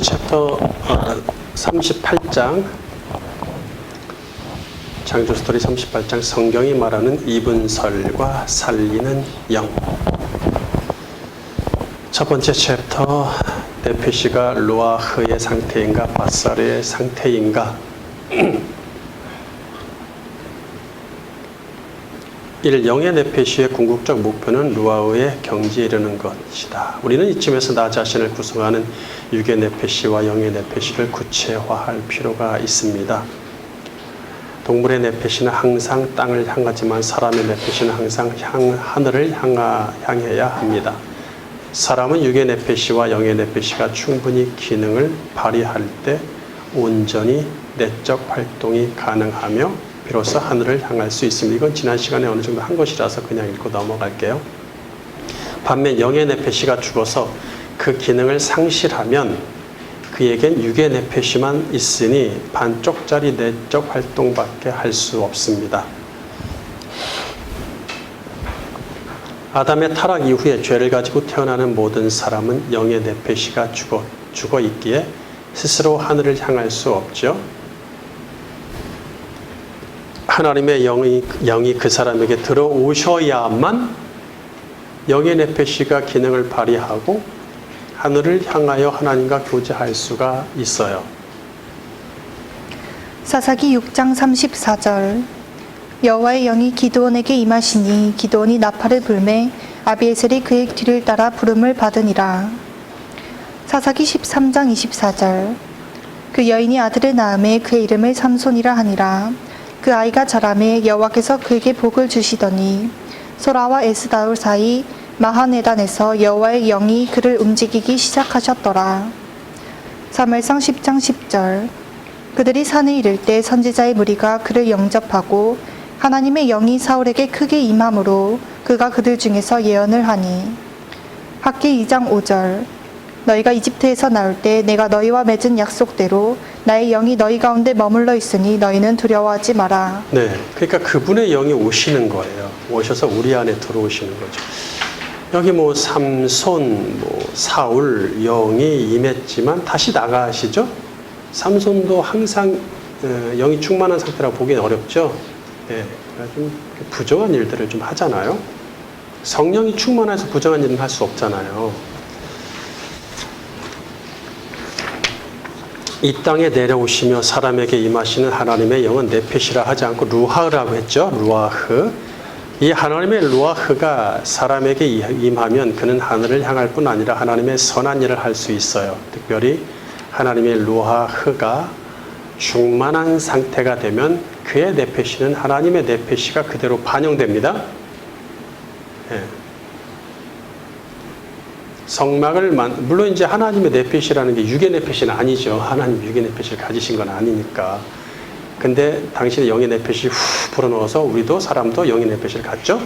챕터 38장 창조 스토리 38장 성경이 말하는 이분설과 살리는 영. 첫 번째 챕터 네페시가 루아흐의 상태인가 바살의 상태인가. 1. 영의 네페시의 궁극적 목표는 루아흐의 경지에 이르는 것이다. 우리는 이쯤에서 나 자신을 구성하는 육의 네페시와 영의 네페시를 구체화할 필요가 있습니다. 동물의 네페시는 항상 땅을 향하지만 사람의 네페시는 항상 하늘을 향해야 합니다. 사람은 육의 네페시와 영의 네페시가 충분히 기능을 발휘할 때 온전히 내적 활동이 가능하며 비로소 하늘을 향할 수 있습니다. 이건 지난 시간에 어느 정도 한 것이라서 그냥 읽고 넘어갈게요. 반면 영의 네페시가 죽어서 그 기능을 상실하면 그에겐 육의 네페시만 있으니 반쪽짜리 내적 활동밖에 할 수 없습니다. 아담의 타락 이후에 죄를 가지고 태어나는 모든 사람은 영의 네페시가 죽어 있기에 스스로 하늘을 향할 수 없죠. 하나님의 영이 그 사람에게 들어오셔야만 영의 네페시가 기능을 발휘하고 하늘을 향하여 하나님과 교제할 수가 있어요. 사사기 6장 34절 여호와의 영이 기드온에게 임하시니 기드온이 나팔을 불매 아비에셀이 그의 뒤를 따라 부름을 받으니라. 사사기 13장 24절 그 여인이 아들을 낳음에 그의 이름을 삼손이라 하니라. 그 아이가 자라매 여호와께서 그에게 복을 주시더니 소라와 에스다울 사이 마하네단에서 여호와의 영이 그를 움직이기 시작하셨더라. 사무엘상 10장 10절 그들이 산에 이를 때 선지자의 무리가 그를 영접하고 하나님의 영이 사울에게 크게 임함으로 그가 그들 중에서 예언을 하니. 학기 2장 5절 너희가 이집트에서 나올 때 내가 너희와 맺은 약속대로 나의 영이 너희 가운데 머물러 있으니 너희는 두려워하지 마라. 네, 그러니까 그분의 영이 오시는 거예요. 오셔서 우리 안에 들어오시는 거죠. 여기 삼손, 사울 영이 임했지만 다시 나가시죠. 삼손도 항상 영이 충만한 상태라고 보기는 어렵죠. 네, 좀 부정한 일들을 좀 하잖아요. 성령이 충만해서 부정한 일은 할 수 없잖아요. 이 땅에 내려오시며 사람에게 임하시는 하나님의 영은 네페시라 하지 않고 루아흐라고 했죠. 루아흐. 이 하나님의 루아흐가 사람에게 임하면 그는 하늘을 향할 뿐 아니라 하나님의 선한 일을 할 수 있어요. 특별히 하나님의 루아흐가 충만한 상태가 되면 그의 네페시는 하나님의 네페시가 그대로 반영됩니다. 네. 성막을 물론 이제 하나님의 네페시라는 게 육의 네페시는 아니죠. 하나님 육의 네페시를 가지신 건 아니니까. 근데 당신의 영의 네페시 불어넣어서 우리도 사람도 영의 네페시를 갖죠.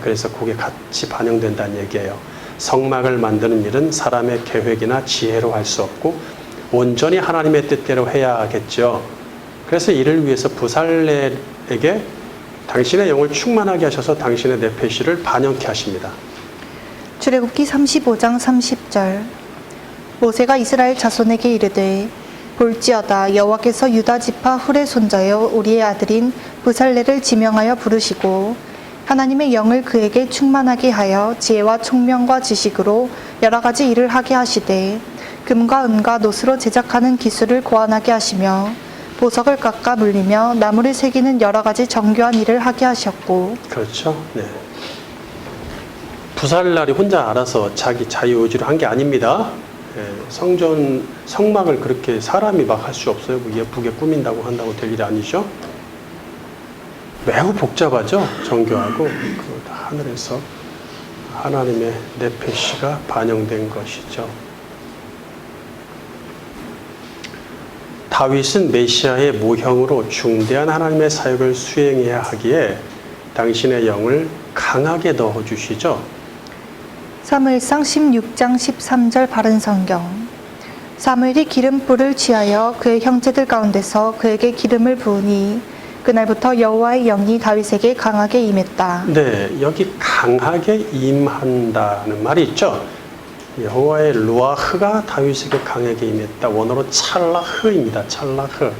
그래서 그게 같이 반영된다는 얘기예요. 성막을 만드는 일은 사람의 계획이나 지혜로 할 수 없고 온전히 하나님의 뜻대로 해야 하겠죠. 그래서 이를 위해서 부살렐에게 당신의 영을 충만하게 하셔서 당신의 네페시를 반영케 하십니다. 출애굽기 35장 30절 모세가 이스라엘 자손에게 이르되 볼지어다 여호와께서 유다 지파 훌의 손자여 우리의 아들인 부살렐을 지명하여 부르시고 하나님의 영을 그에게 충만하게 하여 지혜와 총명과 지식으로 여러 가지 일을 하게 하시되 금과 은과 노스로 제작하는 기술을 고안하게 하시며 보석을 깎아 물리며 나무를 새기는 여러 가지 정교한 일을 하게 하셨고. 그렇죠. 네. 부살렐이 혼자 알아서 자기 자유의지로 한 게 아닙니다. 성막을 그렇게 사람이 막 할 수 없어요. 예쁘게 꾸민다고 한다고 될 일이 아니죠. 매우 복잡하죠. 정교하고 그 하늘에서 하나님의 네페시가 반영된 것이죠. 다윗은 메시아의 모형으로 중대한 하나님의 사역을 수행해야 하기에 당신의 영을 강하게 넣어주시죠. 사무엘상 16장 13절 바른 성경 사무엘이 기름불을 취하여 그의 형제들 가운데서 그에게 기름을 부으니 그날부터 여호와의 영이 다윗에게 강하게 임했다. 네, 여기 강하게 임한다는 말이 있죠. 여호와의 루아흐가 다윗에게 강하게 임했다. 원어로 찰라흐입니다. 찰라흐.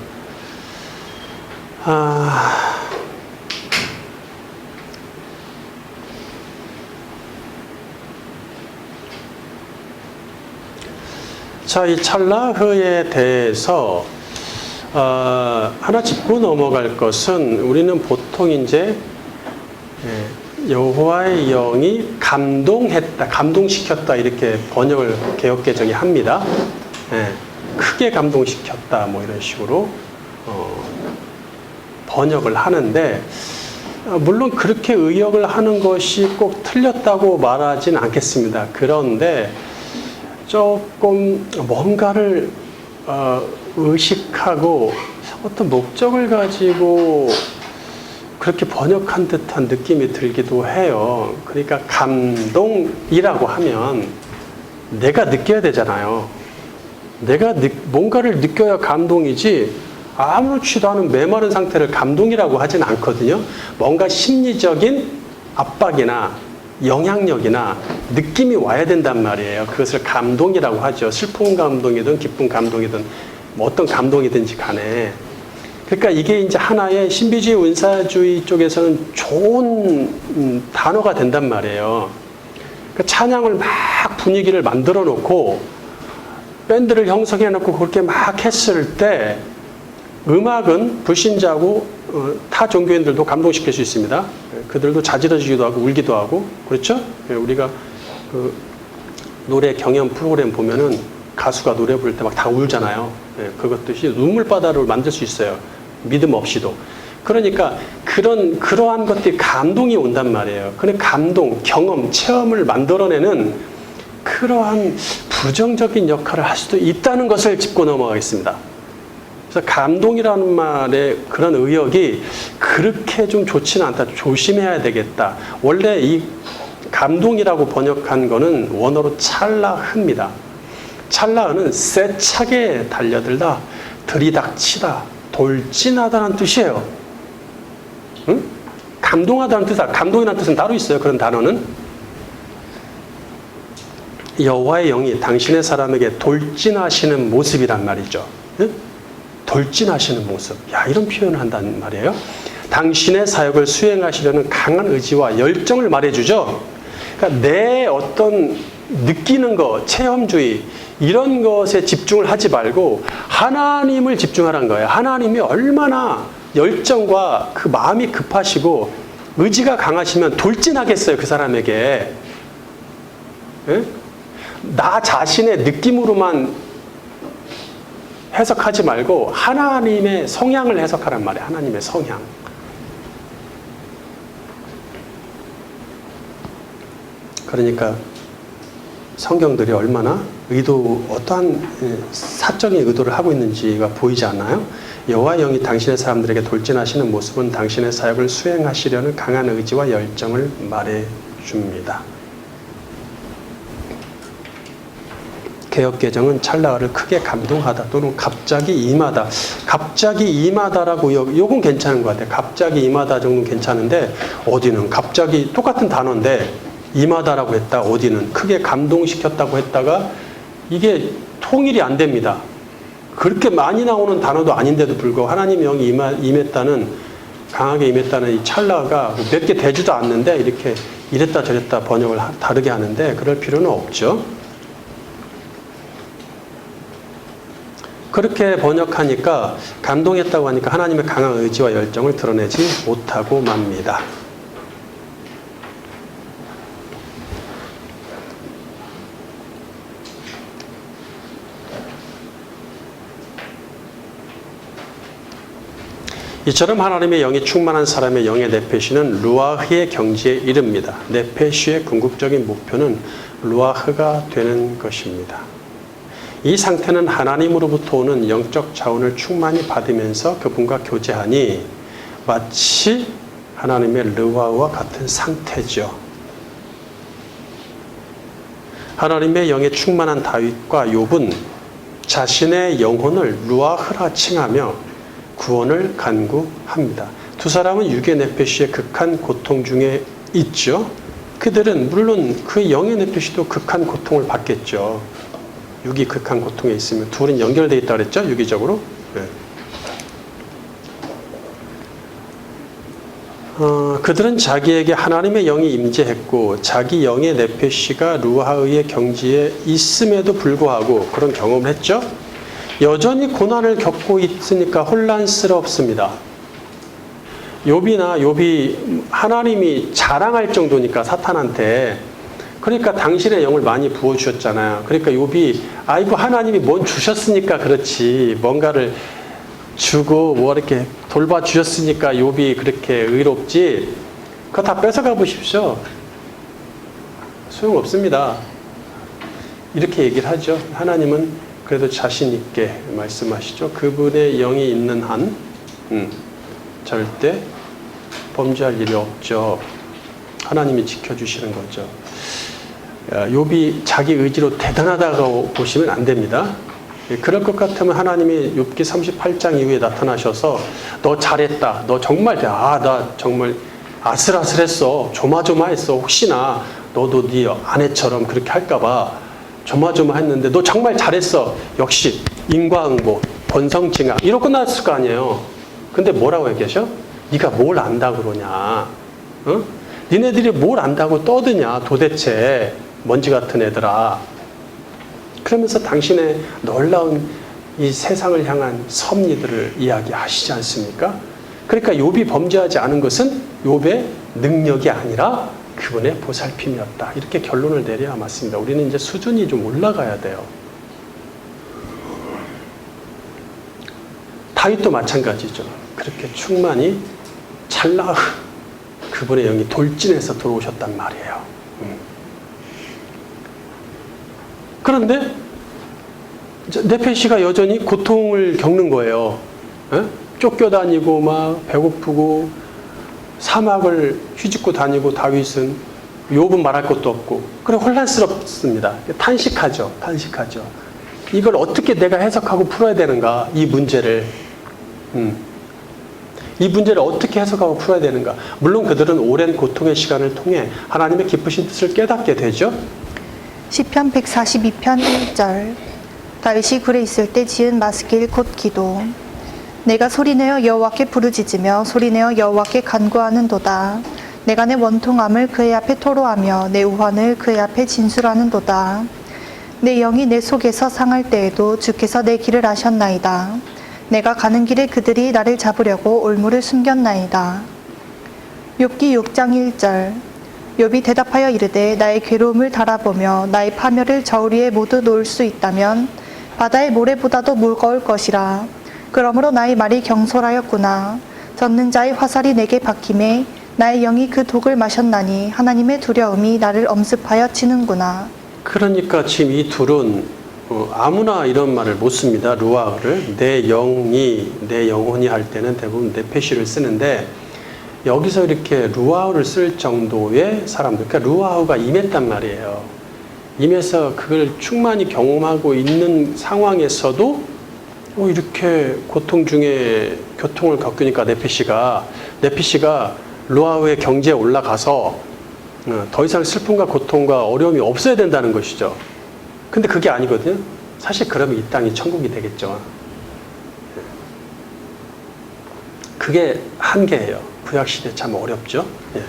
자, 이 찰라흐에 대해서 하나 짚고 넘어갈 것은 우리는 보통 이제 여호와의 영이 감동했다, 감동시켰다 이렇게 번역을 개역개정이 합니다. 크게 감동시켰다 뭐 이런 식으로 번역을 하는데 물론 그렇게 의역을 하는 것이 꼭 틀렸다고 말하진 않겠습니다. 그런데 조금 뭔가를 의식하고 어떤 목적을 가지고 그렇게 번역한 듯한 느낌이 들기도 해요. 그러니까 감동이라고 하면 내가 느껴야 되잖아요. 내가 뭔가를 느껴야 감동이지 아무렇지도 않은 메마른 상태를 감동이라고 하진 않거든요. 뭔가 심리적인 압박이나 영향력이나 느낌이 와야 된단 말이에요. 그것을 감동이라고 하죠. 슬픈 감동이든 기쁜 감동이든 뭐 어떤 감동이든지 간에. 그러니까 이게 이제 하나의 신비주의 은사주의 쪽에서는 좋은 단어가 된단 말이에요. 그러니까 찬양을 막 분위기를 만들어 놓고 밴드를 형성해 놓고 그렇게 막 했을 때 음악은 불신자고 타 종교인들도 감동시킬 수 있습니다. 그들도 자지러지기도 하고 울기도 하고 그렇죠? 우리가 그 노래 경연 프로그램 보면은 가수가 노래 부를 때 막 다 울잖아요. 그것도 눈물바다를 만들 수 있어요. 믿음 없이도. 그러니까 그러한 것들이 감동이 온단 말이에요. 근데 감동, 경험, 체험을 만들어내는 그러한 부정적인 역할을 할 수도 있다는 것을 짚고 넘어가겠습니다. 그래서 감동이라는 말의 그런 의역이 그렇게 좀 좋지는 않다. 조심해야 되겠다. 원래 이 감동이라고 번역한 거는 원어로 찰라흐입니다. 찰라흐는 세차게 달려들다, 들이닥치다, 돌진하다는 뜻이에요. 응? 감동하다는 뜻이다. 감동이라는 뜻은 따로 있어요. 그런 단어는. 여호와의 영이 당신의 사람에게 돌진하시는 모습이란 말이죠. 응? 돌진하시는 모습. 야, 이런 표현을 한단 말이에요. 당신의 사역을 수행하시려는 강한 의지와 열정을 말해주죠. 그러니까 내 어떤 느끼는 것, 체험주의 이런 것에 집중을 하지 말고 하나님을 집중하라는 거예요. 하나님이 얼마나 열정과 그 마음이 급하시고 의지가 강하시면 돌진하겠어요. 그 사람에게. 예? 나 자신의 느낌으로만 해석하지 말고 하나님의 성향을 해석하란 말이에요. 하나님의 성향. 그러니까 성경들이 얼마나 어떠한 사적인 의도를 하고 있는지가 보이지 않나요? 여호와의 영이 당신의 사람들에게 돌진하시는 모습은 당신의 사역을 수행하시려는 강한 의지와 열정을 말해줍니다. 개역개정은 찰나를 크게 감동하다 또는 갑자기 임하다. 갑자기 임하다라고 요건 괜찮은 것 같아요. 갑자기 임하다 정도는 괜찮은데 어디는 갑자기 똑같은 단어인데 임하다라고 했다. 어디는 크게 감동시켰다고 했다가 이게 통일이 안 됩니다. 그렇게 많이 나오는 단어도 아닌데도 불구하고 하나님의 영이 임했다는 강하게 임했다는 이 찰나가 몇 개 되지도 않는데 이렇게 이랬다 저랬다 번역을 다르게 하는데 그럴 필요는 없죠. 그렇게 번역하니까 감동했다고 하니까 하나님의 강한 의지와 열정을 드러내지 못하고 맙니다. 이처럼 하나님의 영이 충만한 사람의 영의 네페시는 루아흐의 경지에 이릅니다. 네페시의 궁극적인 목표는 루아흐가 되는 것입니다. 이 상태는 하나님으로부터 오는 영적 자원을 충만히 받으면서 그분과 교제하니 마치 하나님의 르와흐와 같은 상태죠. 하나님의 영에 충만한 다윗과 욥은 자신의 영혼을 루아흐라 칭하며 구원을 간구합니다. 두 사람은 육의 네페시의 극한 고통 중에 있죠. 그들은 물론 그 영의 네페시도 극한 고통을 받겠죠. 육이 극한 고통에 있으면 둘은 연결되어 있다고 그랬죠? 유기적으로. 네. 그들은 자기에게 하나님의 영이 임재했고 자기 영의 네페시가 루아흐의 경지에 있음에도 불구하고 그런 경험을 했죠. 여전히 고난을 겪고 있으니까 혼란스럽습니다. 욥이 하나님이 자랑할 정도니까 사탄한테, 그러니까 당신의 영을 많이 부어주셨잖아요. 그러니까 욥이 아이고 하나님이 뭔 주셨으니까 그렇지, 뭔가를 주고 뭐 이렇게 돌봐주셨으니까 욥이 그렇게 의롭지, 그거 다 뺏어가 보십시오. 소용없습니다. 이렇게 얘기를 하죠. 하나님은 그래도 자신 있게 말씀하시죠. 그분의 영이 있는 한 절대 범죄할 일이 없죠. 하나님이 지켜주시는 거죠. 욥이 자기 의지로 대단하다고 보시면 안 됩니다. 그럴 것 같으면 하나님이 욥기 38장 이후에 나타나셔서 너 잘했다. 너 정말 나 정말 아슬아슬했어. 조마조마했어. 혹시나 너도 네 아내처럼 그렇게 할까 봐 조마조마했는데 너 정말 잘했어. 역시 인과응보, 번성징악 이러고 끝났을 거 아니에요. 근데 뭐라고 얘기하셔? 네가 뭘 안다고 그러냐? 어? 니네들이 뭘 안다고 떠드냐 도대체, 먼지 같은 애들아. 그러면서 당신의 놀라운 이 세상을 향한 섭리들을 이야기하시지 않습니까? 그러니까 욥이 범죄하지 않은 것은 욥의 능력이 아니라 그분의 보살핌이었다. 이렇게 결론을 내려야 맞습니다. 우리는 이제 수준이 좀 올라가야 돼요. 다윗도 마찬가지죠. 그렇게 충만히 찰나 그분의 영이 돌진해서 들어오셨단 말이에요. 그런데 네페시가 여전히 고통을 겪는 거예요. 쫓겨다니고 막 배고프고 사막을 휘짓고 다니고 다윗은, 욥은 말할 것도 없고, 그래 혼란스럽습니다. 탄식하죠. 이걸 어떻게 내가 해석하고 풀어야 되는가, 이 문제를. 이 문제를 어떻게 해석하고 풀어야 되는가. 물론 그들은 오랜 고통의 시간을 통해 하나님의 기쁘신 뜻을 깨닫게 되죠. 시편 142편 1절. 다윗이 굴에 있을 때 지은 마스길 곧 기도. 내가 소리내어 여호와께 부르짖으며 소리내어 여호와께 간구하는도다. 내가 내 원통함을 그의 앞에 토로하며 내 우환을 그의 앞에 진술하는도다. 내 영이 내 속에서 상할 때에도 주께서 내 길을 아셨나이다. 내가 가는 길에 그들이 나를 잡으려고 올무를 숨겼나이다. 욥기 6장 1절. 욥이 대답하여 이르되 나의 괴로움을 달아보며 나의 파멸을 저울 위에 모두 놓을 수 있다면 바다의 모래보다도 무거울 것이라. 그러므로 나의 말이 경솔하였구나. 젓는 자의 화살이 내게 박힘에 나의 영이 그 독을 마셨나니 하나님의 두려움이 나를 엄습하여 치는구나. 그러니까 지금 이 둘은 아무나 이런 말을 못 씁니다. 루아흐를 내 영이, 내 영혼이 할 때는 대부분 네페시를 쓰는데, 여기서 이렇게 루아흐를 쓸 정도의 사람들, 그러니까 루아흐가 임했단 말이에요. 임해서 그걸 충만히 경험하고 있는 상황에서도 이렇게 고통 중에 고통을 겪으니까 네페시가 루아흐의 경지에 올라가서 더 이상 슬픔과 고통과 어려움이 없어야 된다는 것이죠. 근데 그게 아니거든요. 사실 그러면 이 땅이 천국이 되겠죠. 그게 한계예요. 구약시대 참 어렵죠. 예.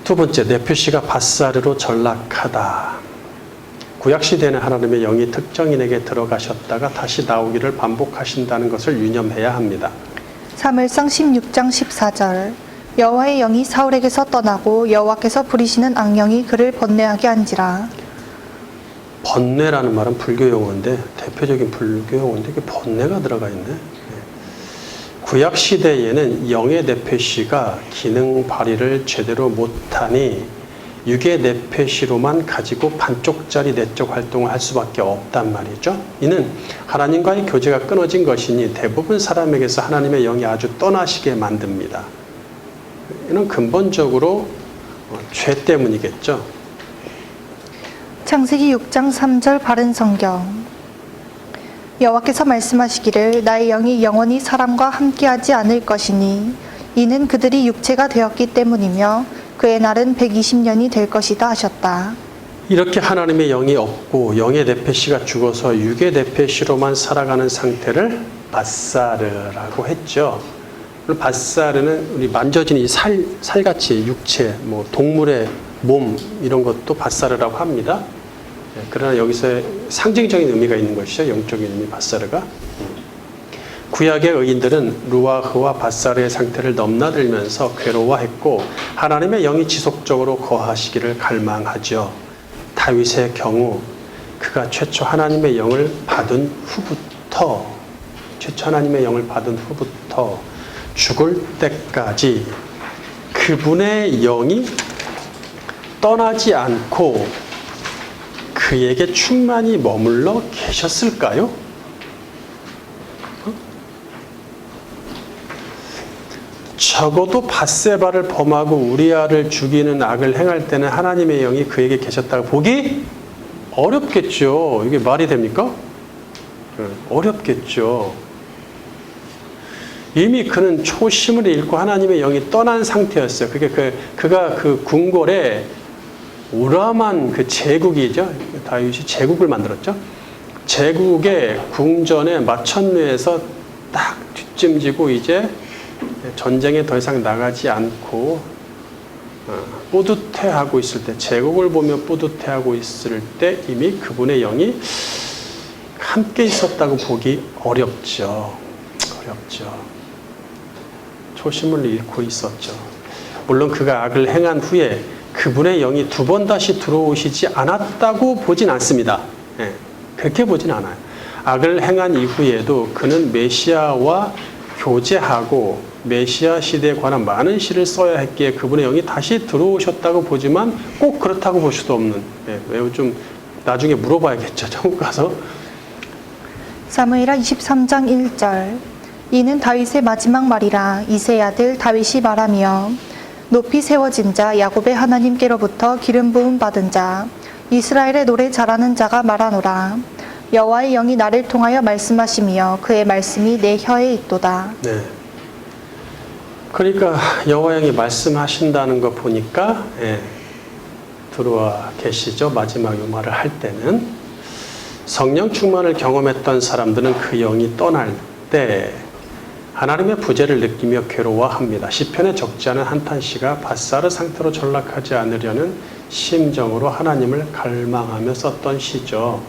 두 번째, 네페시가 밧사르로 전락하다. 구약시대는 하나님의 영이 특정인에게 들어가셨다가 다시 나오기를 반복하신다는 것을 유념해야 합니다. 사무엘상 16장 14절. 여호와의 영이 사울에게서 떠나고 여호와께서 부리시는 악령이 그를 번뇌하게 한지라. 번뇌라는 말은 불교 용어인데, 대표적인 불교 용어인데 이게 번뇌가 들어가 있네. 구약 시대에는 영의 네페시가 기능 발휘를 제대로 못하니 육의 네페시로만 가지고 반쪽짜리 내적 활동을 할 수밖에 없단 말이죠. 이는 하나님과의 교제가 끊어진 것이니 대부분 사람에게서 하나님의 영이 아주 떠나시게 만듭니다. 이는 근본적으로 죄 때문이겠죠. 창세기 6장 3절 바른 성경. 여호와께서 말씀하시기를 나의 영이 영원히 사람과 함께하지 않을 것이니 이는 그들이 육체가 되었기 때문이며 그의 날은 120년이 될 것이다 하셨다. 이렇게 하나님의 영이 없고 영의 네페시가 죽어서 육의 네페시로만 살아가는 상태를 바사르라고 했죠. 바사르는 우리 만져지는 이 살같이 육체, 뭐 동물의 몸 이런 것도 바사르라고 합니다. 그러나 여기서 상징적인 의미가 있는 것이죠. 영적인 의미 바사르가. 구약의 의인들은 루아흐와 바사르의 상태를 넘나들면서 괴로워했고 하나님의 영이 지속적으로 거하시기를 갈망하죠. 다윗의 경우 그가 최초 하나님의 영을 받은 후부터 죽을 때까지 그분의 영이 떠나지 않고 그에게 충만히 머물러 계셨을까요? 적어도 밧세바를 범하고 우리아를 죽이는 악을 행할 때는 하나님의 영이 그에게 계셨다고 보기 어렵겠죠. 이게 말이 됩니까? 어렵겠죠. 이미 그는 초심을 잃고 하나님의 영이 떠난 상태였어요. 그가 그 궁궐에 우람한 그 제국이죠. 다윗이 제국을 만들었죠. 제국의 궁전에 마천루에서 딱 뒷짐지고 이제 전쟁에 더 이상 나가지 않고 뿌듯해하고 있을 때, 제국을 보며 뿌듯해하고 있을 때 이미 그분의 영이 함께 있었다고 보기 어렵죠. 초심을 잃고 있었죠. 물론 그가 악을 행한 후에 그분의 영이 두 번 다시 들어오시지 않았다고 보진 않습니다. 그렇게 보진 않아요. 악을 행한 이후에도 그는 메시아와 교제하고 메시아 시대에 관한 많은 시를 써야 했기에 그분의 영이 다시 들어오셨다고 보지만 꼭 그렇다고 볼 수도 없는, 매우 좀 나중에 물어봐야겠죠. 천국 가서. 사무엘하 23장 1절. 이는 다윗의 마지막 말이라. 이새의 아들 다윗이 말하며 높이 세워진 자 야곱의 하나님께로부터 기름 부음 받은 자 이스라엘의 노래 잘하는 자가 말하노라. 여호와의 영이 나를 통하여 말씀하시며 그의 말씀이 내 혀에 있도다. 네. 그러니까 여호와 영이 말씀하신다는 거 보니까 들어와 계시죠. 마지막 이 말을 할 때는 성령 충만을 경험했던 사람들은 그 영이 떠날 때 하나님의 부재를 느끼며 괴로워합니다. 시편에 적지 않은 한탄시가 바사르 상태로 전락하지 않으려는 심정으로 하나님을 갈망하며 썼던 시죠.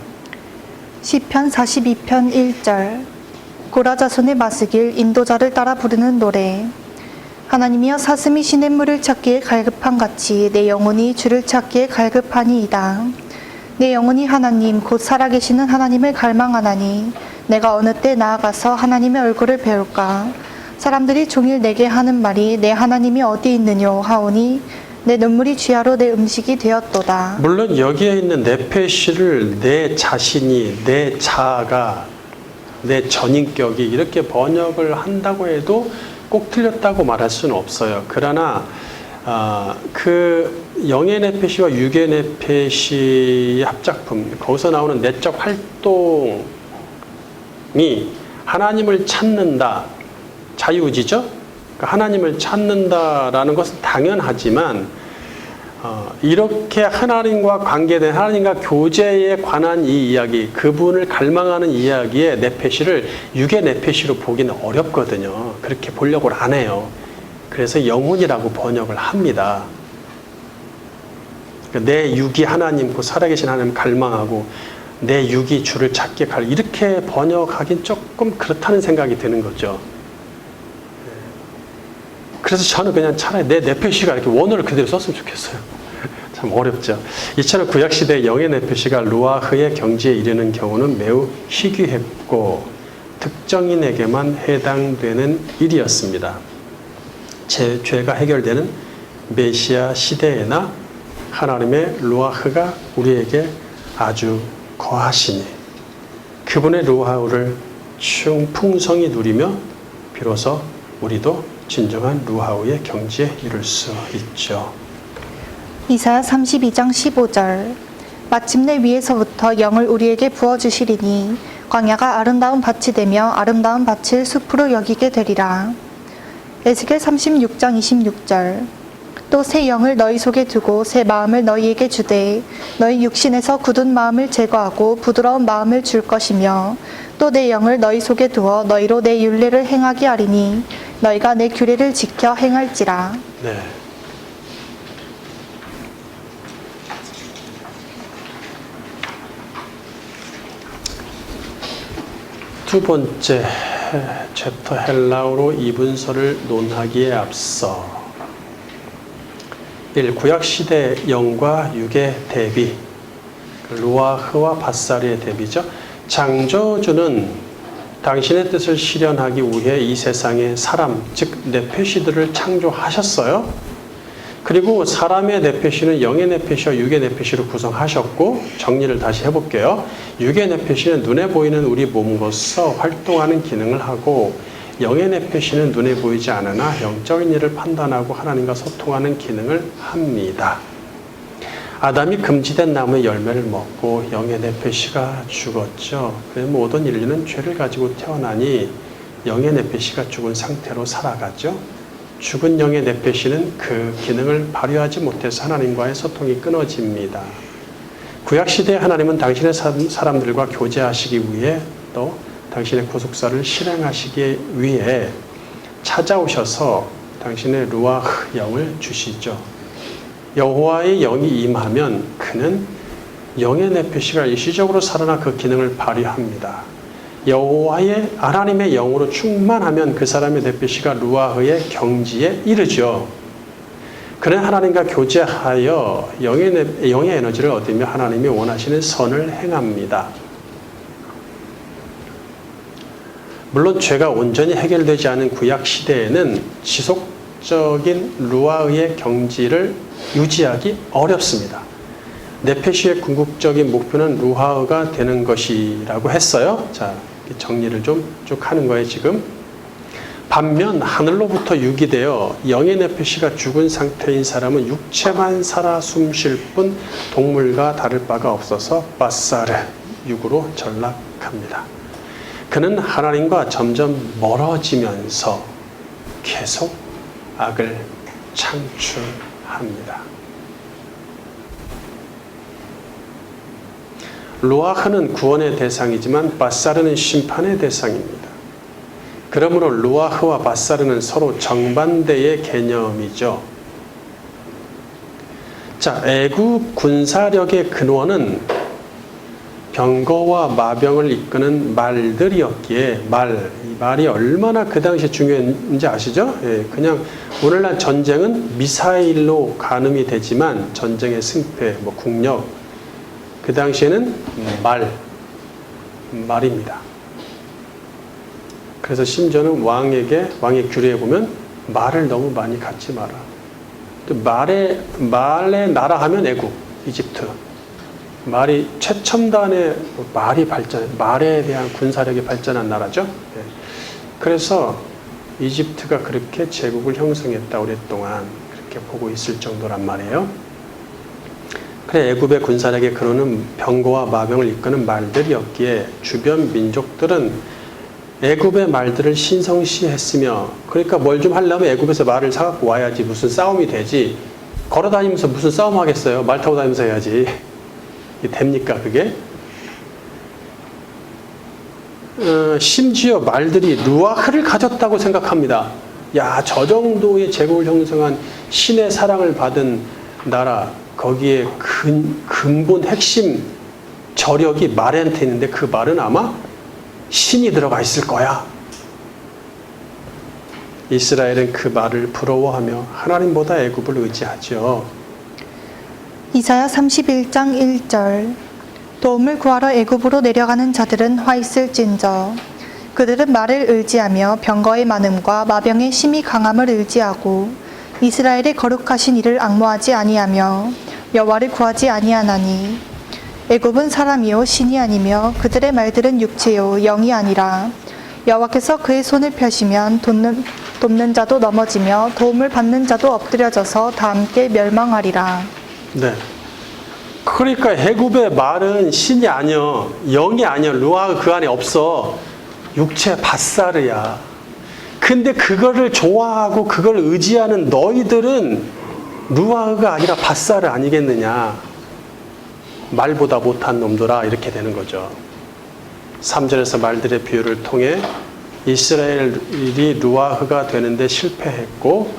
시편 42편 1절. 고라 자손의 마스길 인도자를 따라 부르는 노래. 하나님이여 사슴이 시냇물을 찾기에 갈급한 같이 내 영혼이 주를 찾기에 갈급하니이다. 내 영혼이 하나님 곧 살아계시는 하나님을 갈망하나니 내가 어느 때 나아가서 하나님의 얼굴을 배울까. 사람들이 종일 내게 하는 말이 내 하나님이 어디 있느뇨 하오니 내 눈물이 쥐하로 내 음식이 되었도다. 물론 여기에 있는 네페시를 내 자신이, 내 자아가, 내 전인격이 이렇게 번역을 한다고 해도 꼭 틀렸다고 말할 수는 없어요. 그러나 그 영의 네페시와 육의 네페시의 합작품, 거기서 나오는 내적 활동이 하나님을 찾는다, 자유의지죠? 그러니까 하나님을 찾는다라는 것은 당연하지만 이렇게 하나님과 관계된, 하나님과 교제에 관한 이 이야기, 그분을 갈망하는 이야기의 네페시를 육의 네페시로 보기는 어렵거든요. 그렇게 보려고 안 해요. 그래서 영혼이라고 번역을 합니다. 그러니까 내 육이 하나님, 그 살아계신 하나님을 갈망하고 내 육이 주를 찾게 이렇게 번역하긴 조금 그렇다는 생각이 드는 거죠. 그래서 저는 그냥 차라리 내 네페시가 이렇게 원어를 그대로 썼으면 좋겠어요. 참 어렵죠. 이처럼 구약시대의 영의 네페시가 루아흐의 경지에 이르는 경우는 매우 희귀했고 특정인에게만 해당되는 일이었습니다. 죄가 해결되는 메시아 시대에나 하나님의 루아흐가 우리에게 아주 거하시니 그분의 루아흐를 풍성히 누리며 비로소 우리도 진정한 루아흐의 경지에 이룰 수 있죠. 이사야 32장 15절. 마침내 위에서부터 영을 우리에게 부어주시리니 광야가 아름다운 밭이 되며 아름다운 밭을 숲으로 여기게 되리라. 에스겔 36장 26절. 또 새 영을 너희 속에 두고 새 마음을 너희에게 주되 너희 육신에서 굳은 마음을 제거하고 부드러운 마음을 줄 것이며 또 내 영을 너희 속에 두어 너희로 내 율례를 행하게 하리니 너희가 내 규례를 지켜 행할지라. 네. 두 번째 챕터 헬라어로 이분서를 논하기에 앞서 1. 구약시대 영과 육의 대비, 루아흐와 바사르의 대비죠. 창조주는 당신의 뜻을 실현하기 위해 이 세상에 사람, 즉 네페시들을 창조하셨어요. 그리고 사람의 네페시는 영의 네페시와 육의 네페시로 구성하셨고, 정리를 다시 해볼게요. 육의 네페시는 눈에 보이는 우리 몸으로서 활동하는 기능을 하고, 영의 네페시는 눈에 보이지 않으나 영적인 일을 판단하고 하나님과 소통하는 기능을 합니다. 아담이 금지된 나무의 열매를 먹고 영의 네페시가 죽었죠. 그래서 모든 인류는 죄를 가지고 태어나니 영의 네페시가 죽은 상태로 살아가죠. 죽은 영의 네페시는 그 기능을 발휘하지 못해서 하나님과의 소통이 끊어집니다. 구약시대에 하나님은 당신의 사람들과 교제하시기 위해 또 당신의 구속사를 실행하시기 위해 찾아오셔서 당신의 루아흐 영을 주시죠. 여호와의 영이 임하면 그는 영의 네페시가 일시적으로 살아나 그 기능을 발휘합니다. 여호와의 하나님의 영으로 충만하면 그 사람의 네페시가 루아흐의 경지에 이르죠. 그는 하나님과 교제하여 영의 에너지를 얻으며 하나님이 원하시는 선을 행합니다. 물론 죄가 온전히 해결되지 않은 구약 시대에는 지속적인 루아흐의 경지를 유지하기 어렵습니다. 네페시의 궁극적인 목표는 루아흐가 되는 것이라고 했어요. 자, 정리를 좀 쭉 하는 거예요, 지금. 반면 하늘로부터 육이 되어 영의 네페시가 죽은 상태인 사람은 육체만 살아 숨쉴 뿐 동물과 다를 바가 없어서 바사르, 육으로 전락합니다. 그는 하나님과 점점 멀어지면서 계속 악을 창출합니다. 루아흐는 구원의 대상이지만 바사르는 심판의 대상입니다. 그러므로 루아흐와 바사르는 서로 정반대의 개념이죠. 자, 애굽 군사력의 근원은 병거와 마병을 이끄는 말들이었기에 이 말이 얼마나 그 당시에 중요했는지 아시죠? 예, 그냥 오늘날 전쟁은 미사일로 가늠이 되지만 전쟁의 승패, 국력, 그 당시에는 말입니다. 그래서 심지어는 왕의 규례에 보면 말을 너무 많이 갖지 마라. 말의 나라 하면 애굽, 이집트. 말이 최첨단의 말에 대한 군사력이 발전한 나라죠. 그래서 이집트가 그렇게 제국을 형성했다 오랫동안 그렇게 보고 있을 정도란 말이에요. 그래 애굽의 군사력의 근원은 병거와 마병을 이끄는 말들이었기에 주변 민족들은 애굽의 말들을 신성시했으며, 그러니까 뭘 좀 하려면 애굽에서 말을 사갖고 와야지 무슨 싸움이 되지. 걸어다니면서 무슨 싸움 하겠어요. 말 타고 다니면서 해야지. 됩니까 그게? 심지어 말들이 루아흐를 가졌다고 생각합니다. 야, 저 정도의 제국을 형성한 신의 사랑을 받은 나라, 거기에 근본 핵심 저력이 말한테 있는데 그 말은 아마 신이 들어가 있을 거야. 이스라엘은 그 말을 부러워하며 하나님보다 애굽을 의지하죠. 이사야 31장 1절. 도움을 구하러 애굽으로 내려가는 자들은 화 있을진저. 그들은 말을 의지하며 병거의 많음과 마병의 심히 강함을 의지하고 이스라엘의 거룩하신 이를 앙모하지 아니하며 여호와를 구하지 아니하나니. 애굽은 사람이요 신이 아니며 그들의 말들은 육체요 영이 아니라. 여호와께서 그의 손을 펴시면 돕는 자도 넘어지며 도움을 받는 자도 엎드려져서 다 함께 멸망하리라. 네. 그러니까 애굽의 말은 신이 아니여, 영이 아니여, 루아흐 그 안에 없어. 육체 바사르야. 근데 그거를 좋아하고 그걸 의지하는 너희들은 루아흐가 아니라 바사르 아니겠느냐. 말보다 못한 놈들아 이렇게 되는 거죠. 3절에서 말들의 비유를 통해 이스라엘이 루아흐가 되는데 실패했고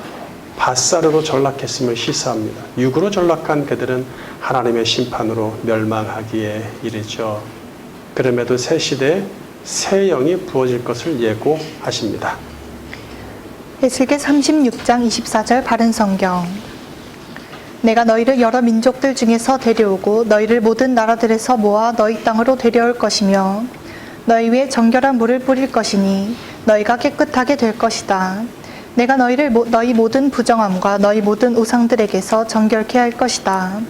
바사르로 전락했음을 시사합니다. 육으로 전락한 그들은 하나님의 심판으로 멸망하기에 이르죠. 그럼에도 새 시대에 새 영이 부어질 것을 예고하십니다. 에스겔 36장 24절 바른 성경. 내가 너희를 여러 민족들 중에서 데려오고 너희를 모든 나라들에서 모아 너희 땅으로 데려올 것이며 너희 위에 정결한 물을 뿌릴 것이니 너희가 깨끗하게 될 것이다. 내가 너희를 너희 모든 부정함과 너희 모든 우상들에게서 정결케 할 것이다.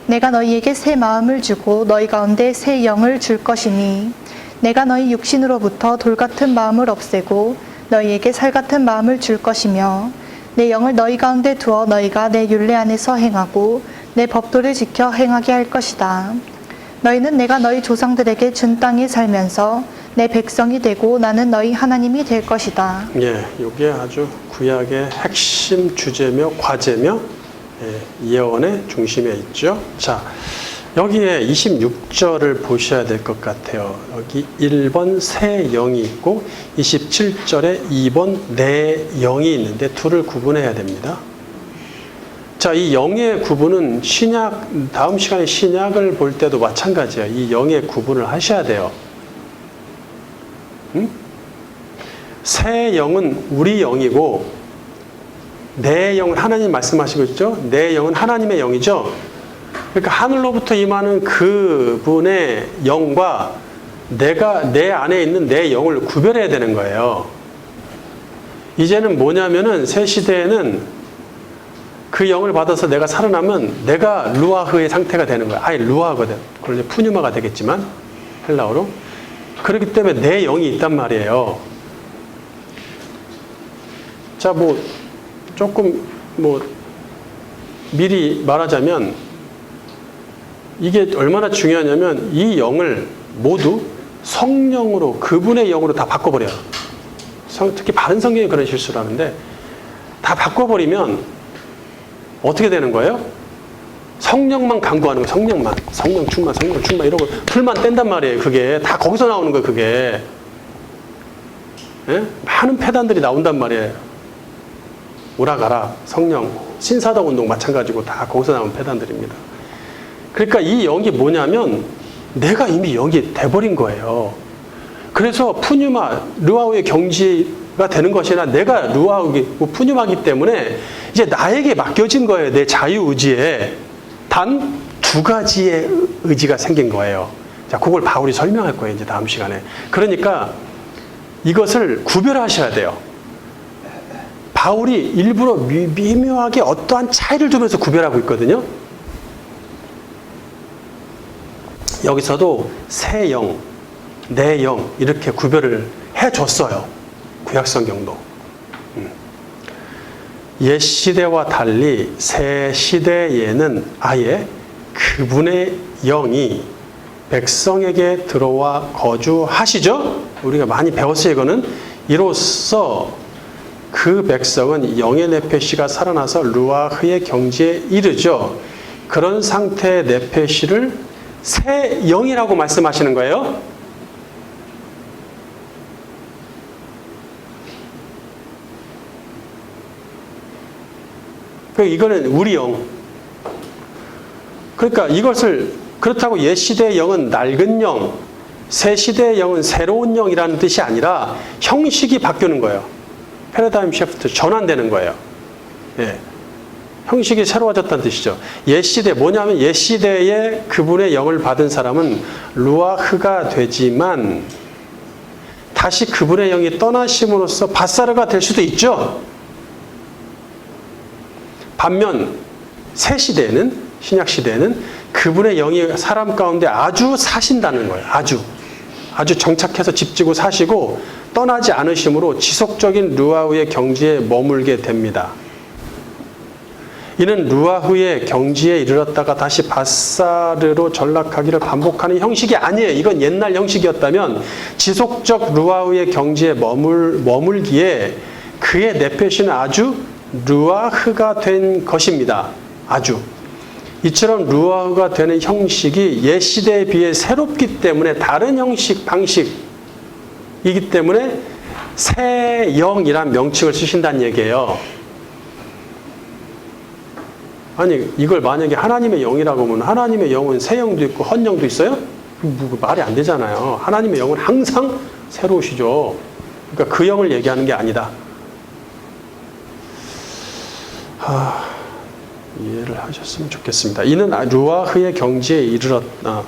내가 너희에게 새 마음을 주고 너희 가운데 새 영을 줄 것이니 내가 너희 육신으로부터 돌 같은 마음을 없애고 너희에게 살 같은 마음을 줄 것이며 내 영을 너희 가운데 두어 너희가 내 율례 안에서 행하고 내 법도를 지켜 행하게 할 것이다. 너희는 내가 너희 조상들에게 준 땅에 살면서 내 백성이 되고 나는 너희 하나님이 될 것이다. 예, 이게 아주 구약의 핵심 주제며 과제며 예언의 중심에 있죠. 자, 여기에 26절을 보셔야 될 것 같아요. 여기 1번 새 영이 있고 27절에 2번 내 영이 있는데 둘을 구분해야 됩니다. 자, 이 영의 구분은 다음 시간에 신약을 볼 때도 마찬가지예요. 이 영의 구분을 하셔야 돼요. 새 영은 우리 영이고 내 영은 하나님 말씀하시고 있죠. 내 영은 하나님의 영이죠. 그러니까 하늘로부터 임하는 그분의 영과 내 안에 있는 내 영을 구별해야 되는 거예요. 이제는 뭐냐면은 새 시대에는 그 영을 받아서 내가 살아나면 내가 루아흐의 상태가 되는 거야. 아예 루아흐거든. 그런데 푸뉴마가 되겠지만 헬라어로. 그렇기 때문에 내 영이 있단 말이에요. 자, 조금 미리 말하자면 이게 얼마나 중요하냐면 이 영을 모두 성령으로 그분의 영으로 다 바꿔버려요. 특히 바른 성경이 그런 실수를 하는데 다 바꿔버리면 어떻게 되는 거예요? 성령만 강구하는 거예요. 성령 충만 이러고 불만 뗀단 말이에요. 그게 다 거기서 나오는 거예요. 그게 예? 많은 폐단들이 나온단 말이에요. 오라가라 성령 신사동 운동 마찬가지고 다 거기서 나온 폐단들입니다. 그러니까 이 영이 뭐냐면 내가 이미 영이 돼버린 거예요. 그래서 푸뉴마 루아우의 경지가 되는 것이 아니라 내가 푸뉴마기 때문에 이제 나에게 맡겨진 거예요. 내 자유의지에 단 2가지의 의지가 생긴 거예요. 자, 그걸 바울이 설명할 거예요. 이제 다음 시간에. 그러니까 이것을 구별하셔야 돼요. 바울이 일부러 미묘하게 어떠한 차이를 두면서 구별하고 있거든요. 여기서도 새 영, 내 영 이렇게 구별을 해줬어요. 구약성경도. 옛 시대와 달리 새 시대에는 아예 그분의 영이 백성에게 들어와 거주하시죠. 우리가 많이 배웠어요. 이거는 이로써 그 백성은 영의 네페시가 살아나서 루아흐의 경지에 이르죠. 그런 상태의 네페시를 새 영이라고 말씀하시는 거예요. 이거는 우리 영. 그러니까 이것을 그렇다고 옛 시대의 영은 낡은 영, 새 시대의 영은 새로운 영이라는 뜻이 아니라 형식이 바뀌는 거예요. 패러다임 시프트, 전환되는 거예요. 예. 형식이 새로워졌다는 뜻이죠. 옛 시대, 뭐냐면 옛 시대에 그분의 영을 받은 사람은 루아흐가 되지만 다시 그분의 영이 떠나심으로써 바사르가 될 수도 있죠. 반면 새 시대에는, 신약 시대에는 그분의 영이 사람 가운데 아주 사신다는 거예요. 아주 정착해서 집지고 사시고 떠나지 않으심으로 지속적인 루아흐의 경지에 머물게 됩니다. 이는 루아흐의 경지에 이르렀다가 다시 바사르로 전락하기를 반복하는 형식이 아니에요. 이건 옛날 형식이었다면 지속적 루아흐의 경지에 머물기에 그의 네페시는 아주 루아흐가 된 것입니다. 아주. 이처럼 루아흐가 되는 형식이 옛 시대에 비해 새롭기 때문에 다른 형식, 방식이기 때문에 새 영이란 명칭을 쓰신다는 얘기예요. 아니, 이걸 만약에 하나님의 영이라고 하면 하나님의 영은 새 영도 있고 헛 영도 있어요? 말이 안 되잖아요. 하나님의 영은 항상 새로우시죠. 그러니까 그 영을 얘기하는 게 아니다. 이해를 하셨으면 좋겠습니다. 이는 루아흐의 경지에 이르렀다.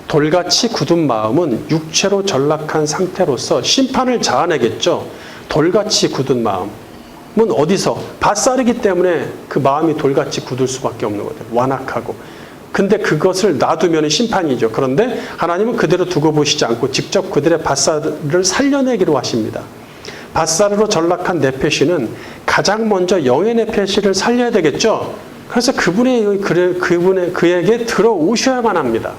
돌같이 굳은 마음은 육체로 전락한 상태로서 심판을 자아내겠죠. 돌같이 굳은 마음은 어디서? 밭살이기 때문에 그 마음이 돌같이 굳을 수밖에 없는 거예요. 완악하고. 근데 그것을 놔두면 심판이죠. 그런데 하나님은 그대로 두고 보시지 않고 직접 그들의 밭살을 살려내기로 하십니다. 밭살이로 전락한 네페시는 가장 먼저 영의 네페시를 살려야 되겠죠. 그래서 그에게 들어오셔야만 합니다.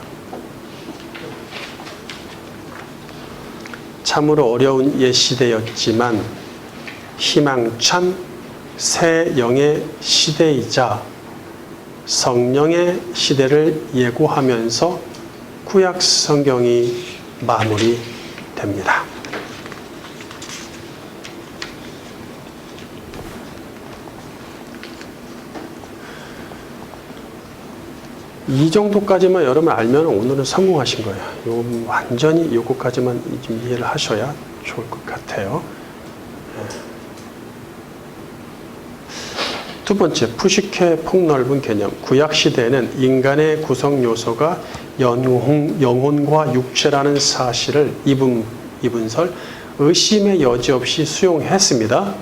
참으로 어려운 옛 시대였지만 희망찬 새 영의 시대이자 성령의 시대를 예고하면서 구약 성경이 마무리됩니다. 이 정도까지만 여러분 알면 오늘은 성공하신 거예요. 완전히 요거까지만 좀 이해를 하셔야 좋을 것 같아요. 두 번째, 푸시케 폭넓은 개념. 구약 시대에는 인간의 구성 요소가 영혼과 육체라는 사실을 이분설 의심의 여지 없이 수용했습니다.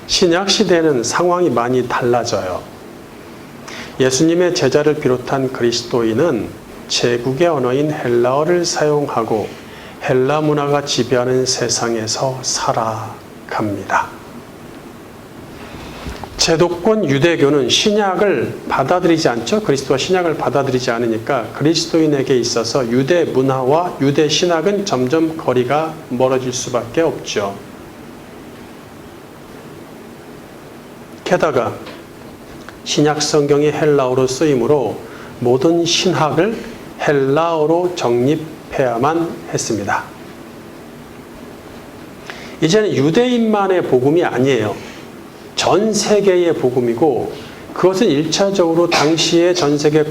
신약 시대에는 상황이 많이 달라져요. 예수님의 제자를 비롯한 그리스도인은 제국의 언어인 헬라어를 사용하고 헬라 문화가 지배하는 세상에서 살아갑니다. 제도권 유대교는 신약을 받아들이지 않죠. 그리스도와 신약을 받아들이지 않으니까 그리스도인에게 있어서 유대 문화와 유대 신학은 점점 거리가 멀어질 수밖에 없죠. 게다가 신약 성경이 헬라어로 쓰이므로 모든 신학을 헬라어로 정립해야만 했습니다. 이제는 유대인만의 복음이 아니에요. 전 세계의 복음이고 그것은 1차적으로 당시의 전 세계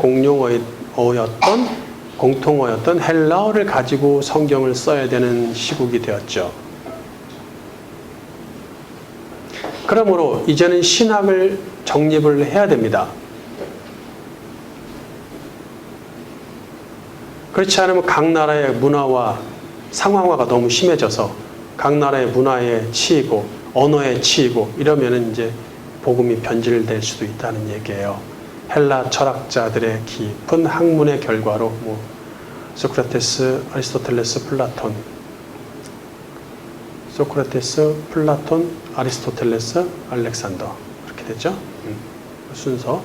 공통어였던 헬라어를 가지고 성경을 써야 되는 시국이 되었죠. 그러므로 이제는 신학을 정립을 해야 됩니다. 그렇지 않으면 각 나라의 문화와 상황화가 너무 심해져서 각 나라의 문화에 치이고 언어에 치이고 이러면은 이제 복음이 변질될 수도 있다는 얘기예요. 헬라 철학자들의 깊은 학문의 결과로 소크라테스, 아리스토텔레스, 플라톤, 소크라테스, 플라톤, 아리스토텔레스, 알렉산더 이렇게 되죠. 순서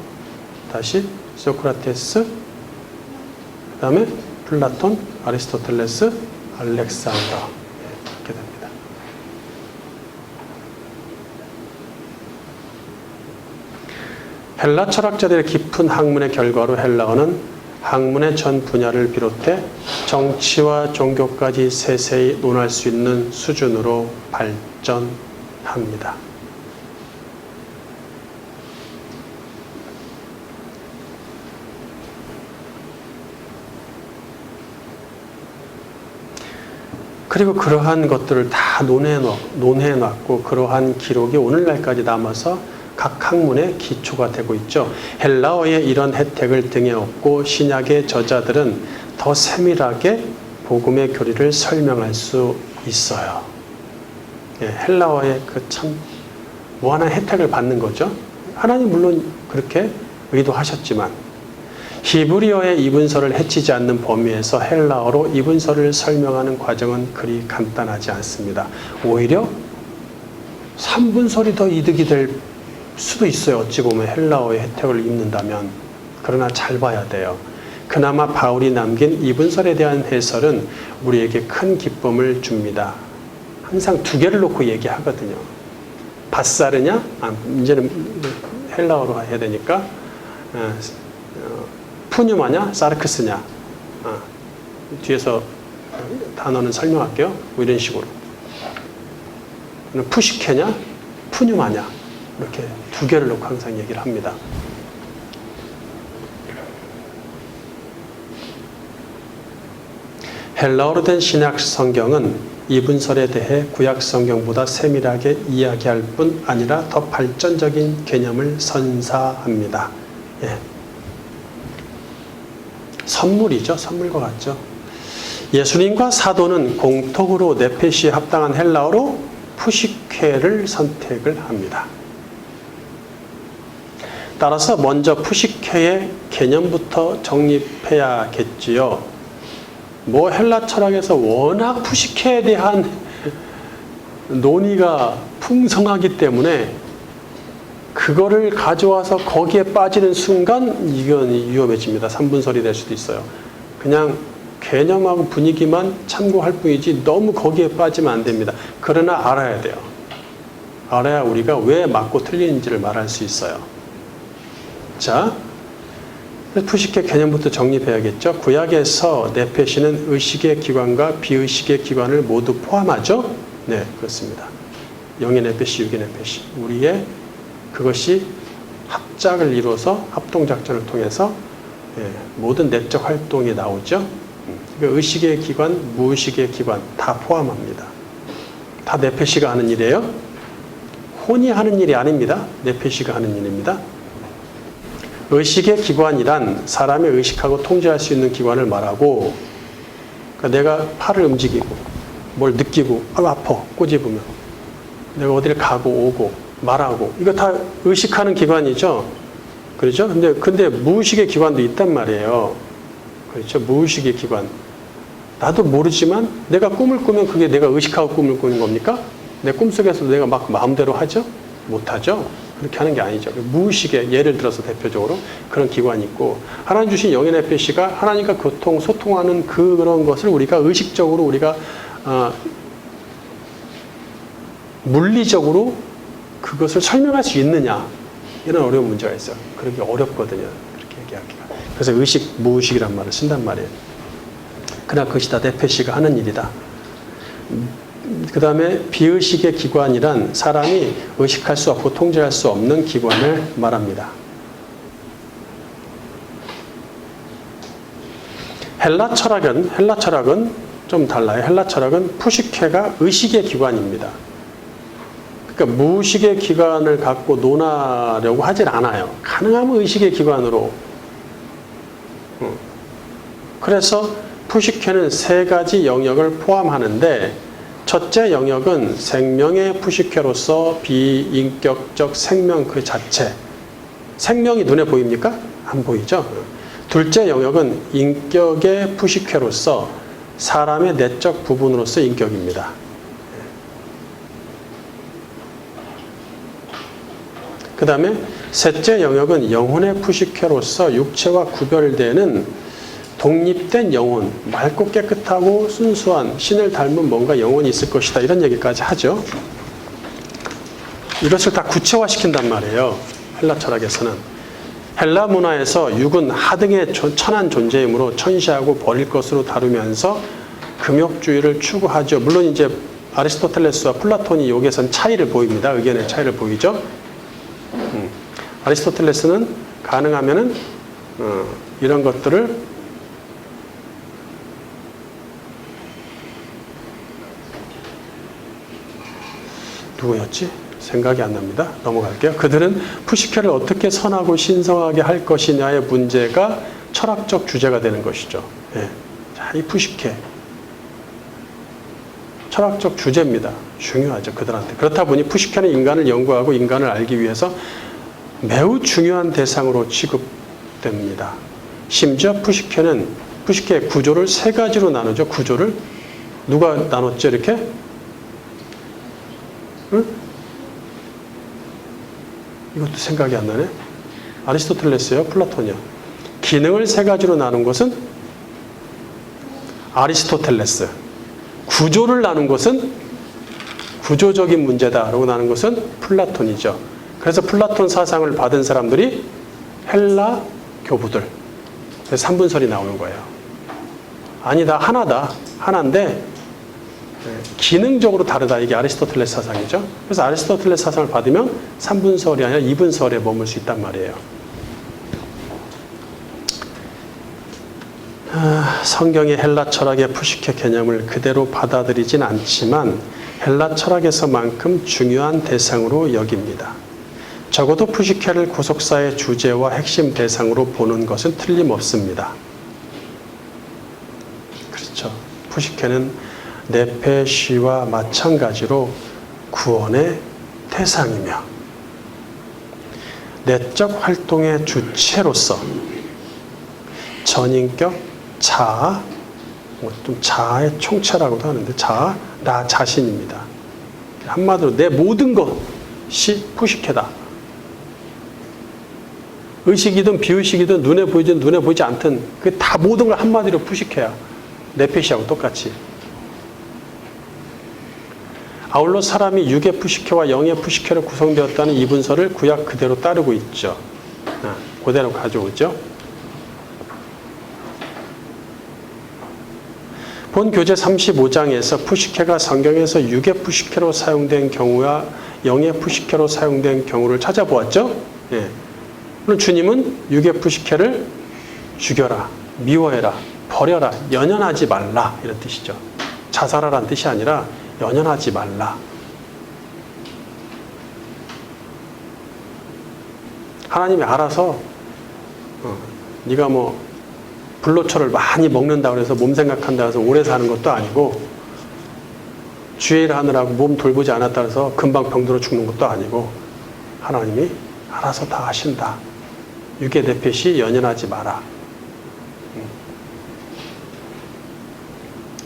다시 소크라테스, 그 다음에 플라톤, 아리스토텔레스, 알렉산더 이렇게 됩니다. 헬라 철학자들의 깊은 학문의 결과로 헬라어는 학문의 전 분야를 비롯해 정치와 종교까지 세세히 논할 수 있는 수준으로 발전합니다. 그리고 그러한 것들을 다 논해놨고 그러한 기록이 오늘날까지 남아서 각 학문의 기초가 되고 있죠. 헬라어의 이런 혜택을 등에 업고 신약의 저자들은 더 세밀하게 복음의 교리를 설명할 수 있어요. 헬라어의 그 참 무한한 혜택을 받는 거죠. 하나님 물론 그렇게 의도하셨지만 히브리어의 이분서를 해치지 않는 범위에서 헬라어로 이분서를 설명하는 과정은 그리 간단하지 않습니다. 오히려 3분설이 더 이득이 될 수도 있어요. 어찌 보면 헬라어의 혜택을 입는다면. 그러나 잘 봐야 돼요. 그나마 바울이 남긴 이분설에 대한 해설은 우리에게 큰 기쁨을 줍니다. 항상 두 개를 놓고 얘기하거든요. 밭사르냐? 이제는 헬라어로 해야 되니까 푸뉴마냐, 사르크스냐. 뒤에서 단어는 설명할게요. 뭐 이런 식으로. 푸시케냐, 푸뉴마냐. 이렇게 두 개를 놓고 항상 얘기를 합니다. 헬라어로 된 신약 성경은 이분설에 대해 구약 성경보다 세밀하게 이야기할 뿐 아니라 더 발전적인 개념을 선사합니다. 예. 선물이죠. 선물과 같죠. 예수님과 사도는 공통으로 네페시에 합당한 헬라어로 푸시케를 선택을 합니다. 따라서 먼저 푸시케의 개념부터 정립해야겠지요. 뭐 헬라 철학에서 워낙 푸시케에 대한 논의가 풍성하기 때문에 그거를 가져와서 거기에 빠지는 순간 이건 위험해집니다. 3분설이 될 수도 있어요. 그냥 개념하고 분위기만 참고할 뿐이지 너무 거기에 빠지면 안 됩니다. 그러나 알아야 돼요. 알아야 우리가 왜 맞고 틀리는지를 말할 수 있어요. 자, 푸시케 개념부터 정립해야겠죠. 구약에서 네페시는 의식의 기관과 비의식의 기관을 모두 포함하죠. 네, 그렇습니다. 영의 네페시, 육의 네페시. 우리의 그것이 합작을 이루어서 합동작전을 통해서 모든 내적 활동이 나오죠. 그러니까 의식의 기관, 무의식의 기관 다 포함합니다. 다 네페시가 하는 일이에요. 혼이 하는 일이 아닙니다. 네페시가 하는 일입니다. 의식의 기관이란 사람이 의식하고 통제할 수 있는 기관을 말하고, 그러니까 내가 팔을 움직이고 뭘 느끼고 아파 꼬집으면 내가 어디를 가고 오고 말하고 이거 다 의식하는 기관이죠. 그렇죠? 근데 무의식의 기관도 있단 말이에요. 그렇죠? 무의식의 기관. 나도 모르지만 내가 꿈을 꾸면 그게 내가 의식하고 꿈을 꾸는 겁니까? 내 꿈속에서도 내가 막 마음대로 하죠? 못하죠? 그렇게 하는 게 아니죠. 무의식의 예를 들어서 대표적으로 그런 기관이 있고, 하나님 주신 영의 네페시가 하나님과 소통하는 그런 것을 우리가 의식적으로 우리가 물리적으로 그것을 설명할 수 있느냐, 이런 어려운 문제가 있어요. 그런 게 어렵거든요. 그렇게 얘기하기가. 그래서 의식, 무의식이란 말을 쓴단 말이에요. 그러나 그것이 다 네페시가 하는 일이다. 그 다음에 비의식의 기관이란 사람이 의식할 수 없고 통제할 수 없는 기관을 말합니다. 헬라 철학은 좀 달라요. 헬라 철학은 푸시케가 의식의 기관입니다. 그러니까 무의식의 기관을 갖고 논하려고 하질 않아요. 가능하면 의식의 기관으로. 그래서 푸시케는 세 가지 영역을 포함하는데, 첫째 영역은 생명의 푸시케로서 비인격적 생명 그 자체. 생명이 눈에 보입니까? 안 보이죠? 둘째 영역은 인격의 푸시케로서 사람의 내적 부분으로서 인격입니다. 그 다음에 셋째 영역은 영혼의 푸시케로서 육체와 구별되는 독립된 영혼, 맑고 깨끗하고 순수한 신을 닮은 뭔가 영혼이 있을 것이다, 이런 얘기까지 하죠. 이것을 다 구체화시킨단 말이에요. 헬라 철학에서는. 헬라 문화에서 육은 하등의 천한 존재이므로 천시하고 버릴 것으로 다루면서 금욕주의를 추구하죠. 물론 이제 아리스토텔레스와 플라톤이 여기에선 차이를 보입니다. 의견의 차이를 보이죠. 아리스토텔레스는 가능하면은 이런 것들을 누구였지? 생각이 안 납니다. 넘어갈게요. 그들은 푸시케를 어떻게 선하고 신성하게 할 것이냐의 문제가 철학적 주제가 되는 것이죠. 예. 자, 이 푸시케. 철학적 주제입니다. 중요하죠, 그들한테. 그렇다 보니 푸시케는 인간을 연구하고 인간을 알기 위해서 매우 중요한 대상으로 취급됩니다. 심지어 푸시케의 구조를 세 가지로 나누죠. 구조를. 누가 나눴죠, 이렇게? 응? 이것도 생각이 안 나네. 아리스토텔레스요, 플라톤이요. 기능을 세 가지로 나눈 것은 아리스토텔레스. 구조를 나눈 것은 구조적인 문제다라고 나눈 것은 플라톤이죠. 그래서 플라톤 사상을 받은 사람들이 헬라 교부들. 그래서 3분설이 나오는 거예요. 아니다, 하나다. 하나인데 기능적으로 다르다. 이게 아리스토텔레스 사상이죠. 그래서 아리스토텔레스 사상을 받으면 3분설이 아니라 2분설에 머물 수 있단 말이에요. 성경의 헬라 철학의 푸시케 개념을 그대로 받아들이진 않지만 헬라 철학에서만큼 중요한 대상으로 여깁니다. 적어도 푸시케를 구속사의 주제와 핵심 대상으로 보는 것은 틀림없습니다. 그렇죠. 푸시케는 네페시와 마찬가지로 구원의 대상이며 내적 활동의 주체로서 전인격, 자아, 좀 자아의 총체라고도 하는데 자아, 나 자신입니다. 한마디로 내 모든 것이 푸시케다. 의식이든 비의식이든 눈에 보이든 눈에 보이지 않든 그 다 모든 걸 한마디로 푸시케야. 네페시하고 똑같이. 아울러 사람이 육의 푸시케와 영의 푸시케로 구성되었다는 이분설을 구약 그대로 따르고 있죠. 그대로 가져오죠. 본 교재 35장에서 푸시케가 성경에서 육의 푸시케로 사용된 경우와 영의 푸시케로 사용된 경우를 찾아보았죠. 예. 그럼 주님은 육의 푸시케를 죽여라, 미워해라, 버려라, 연연하지 말라 이런 뜻이죠. 자살하라는 뜻이 아니라 연연하지 말라. 하나님이 알아서 네가 뭐 불로초를 많이 먹는다고 해서 몸 생각한다고 해서 오래 사는 것도 아니고 주일 하느라고 몸 돌보지 않았다고 해서 금방 병들어 죽는 것도 아니고 하나님이 알아서 다 하신다. 육의 네페시 연연하지 마라.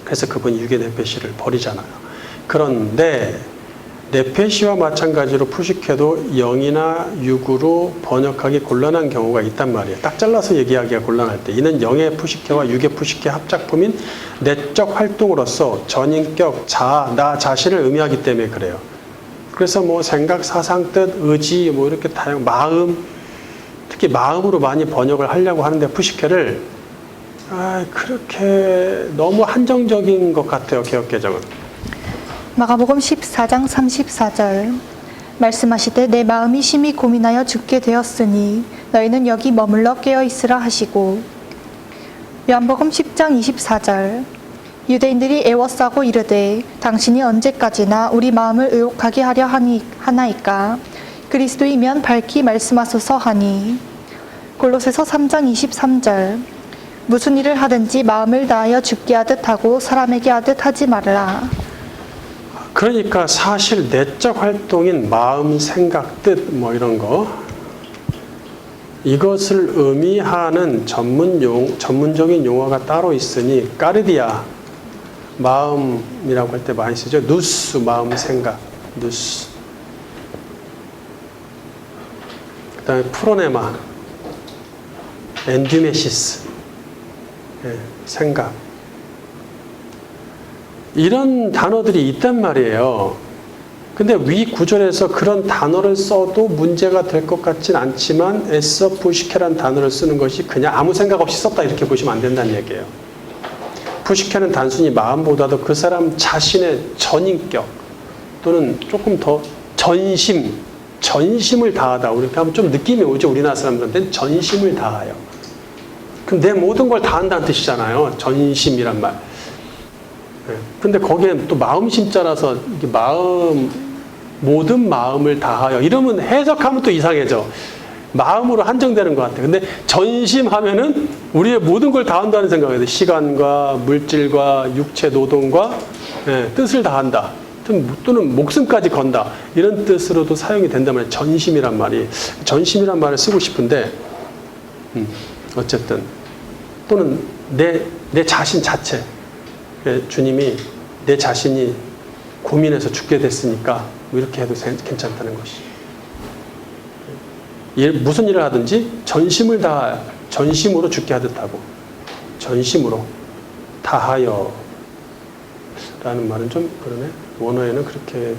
그래서 그분이 육의 네페시를 버리잖아요. 그런데 네페시와 마찬가지로 푸시케도 영이나 육으로 번역하기 곤란한 경우가 있단 말이에요. 딱 잘라서 얘기하기가 곤란할 때 이는 영의 푸시케와 육의 푸시케 합작품인 내적 활동으로서 전인격, 자아, 나 자신을 의미하기 때문에 그래요. 그래서 뭐 생각, 사상, 뜻, 의지 뭐 이렇게 다양 마음, 특히 마음으로 많이 번역을 하려고 하는데 푸시케를 그렇게 너무 한정적인 것 같아요. 개역개정은. 마가복음 14장 34절 말씀하시되 내 마음이 심히 고민하여 죽게 되었으니 너희는 여기 머물러 깨어있으라 하시고 요한복음 10장 24절 유대인들이 애워싸고 이르되 당신이 언제까지나 우리 마음을 의혹하게 하려 하나이까 그리스도이면 밝히 말씀하소서 하니 골로새서 3장 23절 무슨 일을 하든지 마음을 다하여 죽게 하듯 하고 사람에게 하듯 하지 말라. 그러니까 사실 내적 활동인 마음, 생각, 뜻 뭐 이런 거 이것을 의미하는 전문적인 용어가 따로 있으니 까르디아 마음이라고 할 때 많이 쓰죠. 누스 마음, 생각, 누스. 그다음에 프로네마, 엔듀메시스, 생각. 이런 단어들이 있단 말이에요. 근데 위 구절에서 그런 단어를 써도 문제가 될 것 같진 않지만 애써 푸시케라는 단어를 쓰는 것이 그냥 아무 생각 없이 썼다 이렇게 보시면 안 된다는 얘기예요. 푸시케는 단순히 마음보다도 그 사람 자신의 전인격 또는 조금 더 전심을 다하다. 우리 하면 좀 느낌이 오죠. 우리나라 사람들한테는 전심을 다하여. 그럼 내 모든 걸 다한다는 뜻이잖아요. 전심이란 말. 근데 거기엔 또 마음심자라서 이게 모든 마음을 다하여 이러면 해석하면 또 이상해져. 마음으로 한정되는 것 같아요. 근데 전심하면은 우리의 모든 걸 다한다는 생각이에요. 시간과 물질과 육체 노동과 뜻을 다한다. 또는 목숨까지 건다. 이런 뜻으로도 사용이 된단 말이에요. 전심이란 말이. 전심이란 말을 쓰고 싶은데 어쨌든 또는 내 자신 자체. 주님이 내 자신이 고민해서 죽게 됐으니까 이렇게 해도 괜찮다는 것이. 무슨 일을 하든지 전심으로 죽게 하듯 하고 전심으로 다하여 라는 말은 좀 그러네. 원어에는 그렇게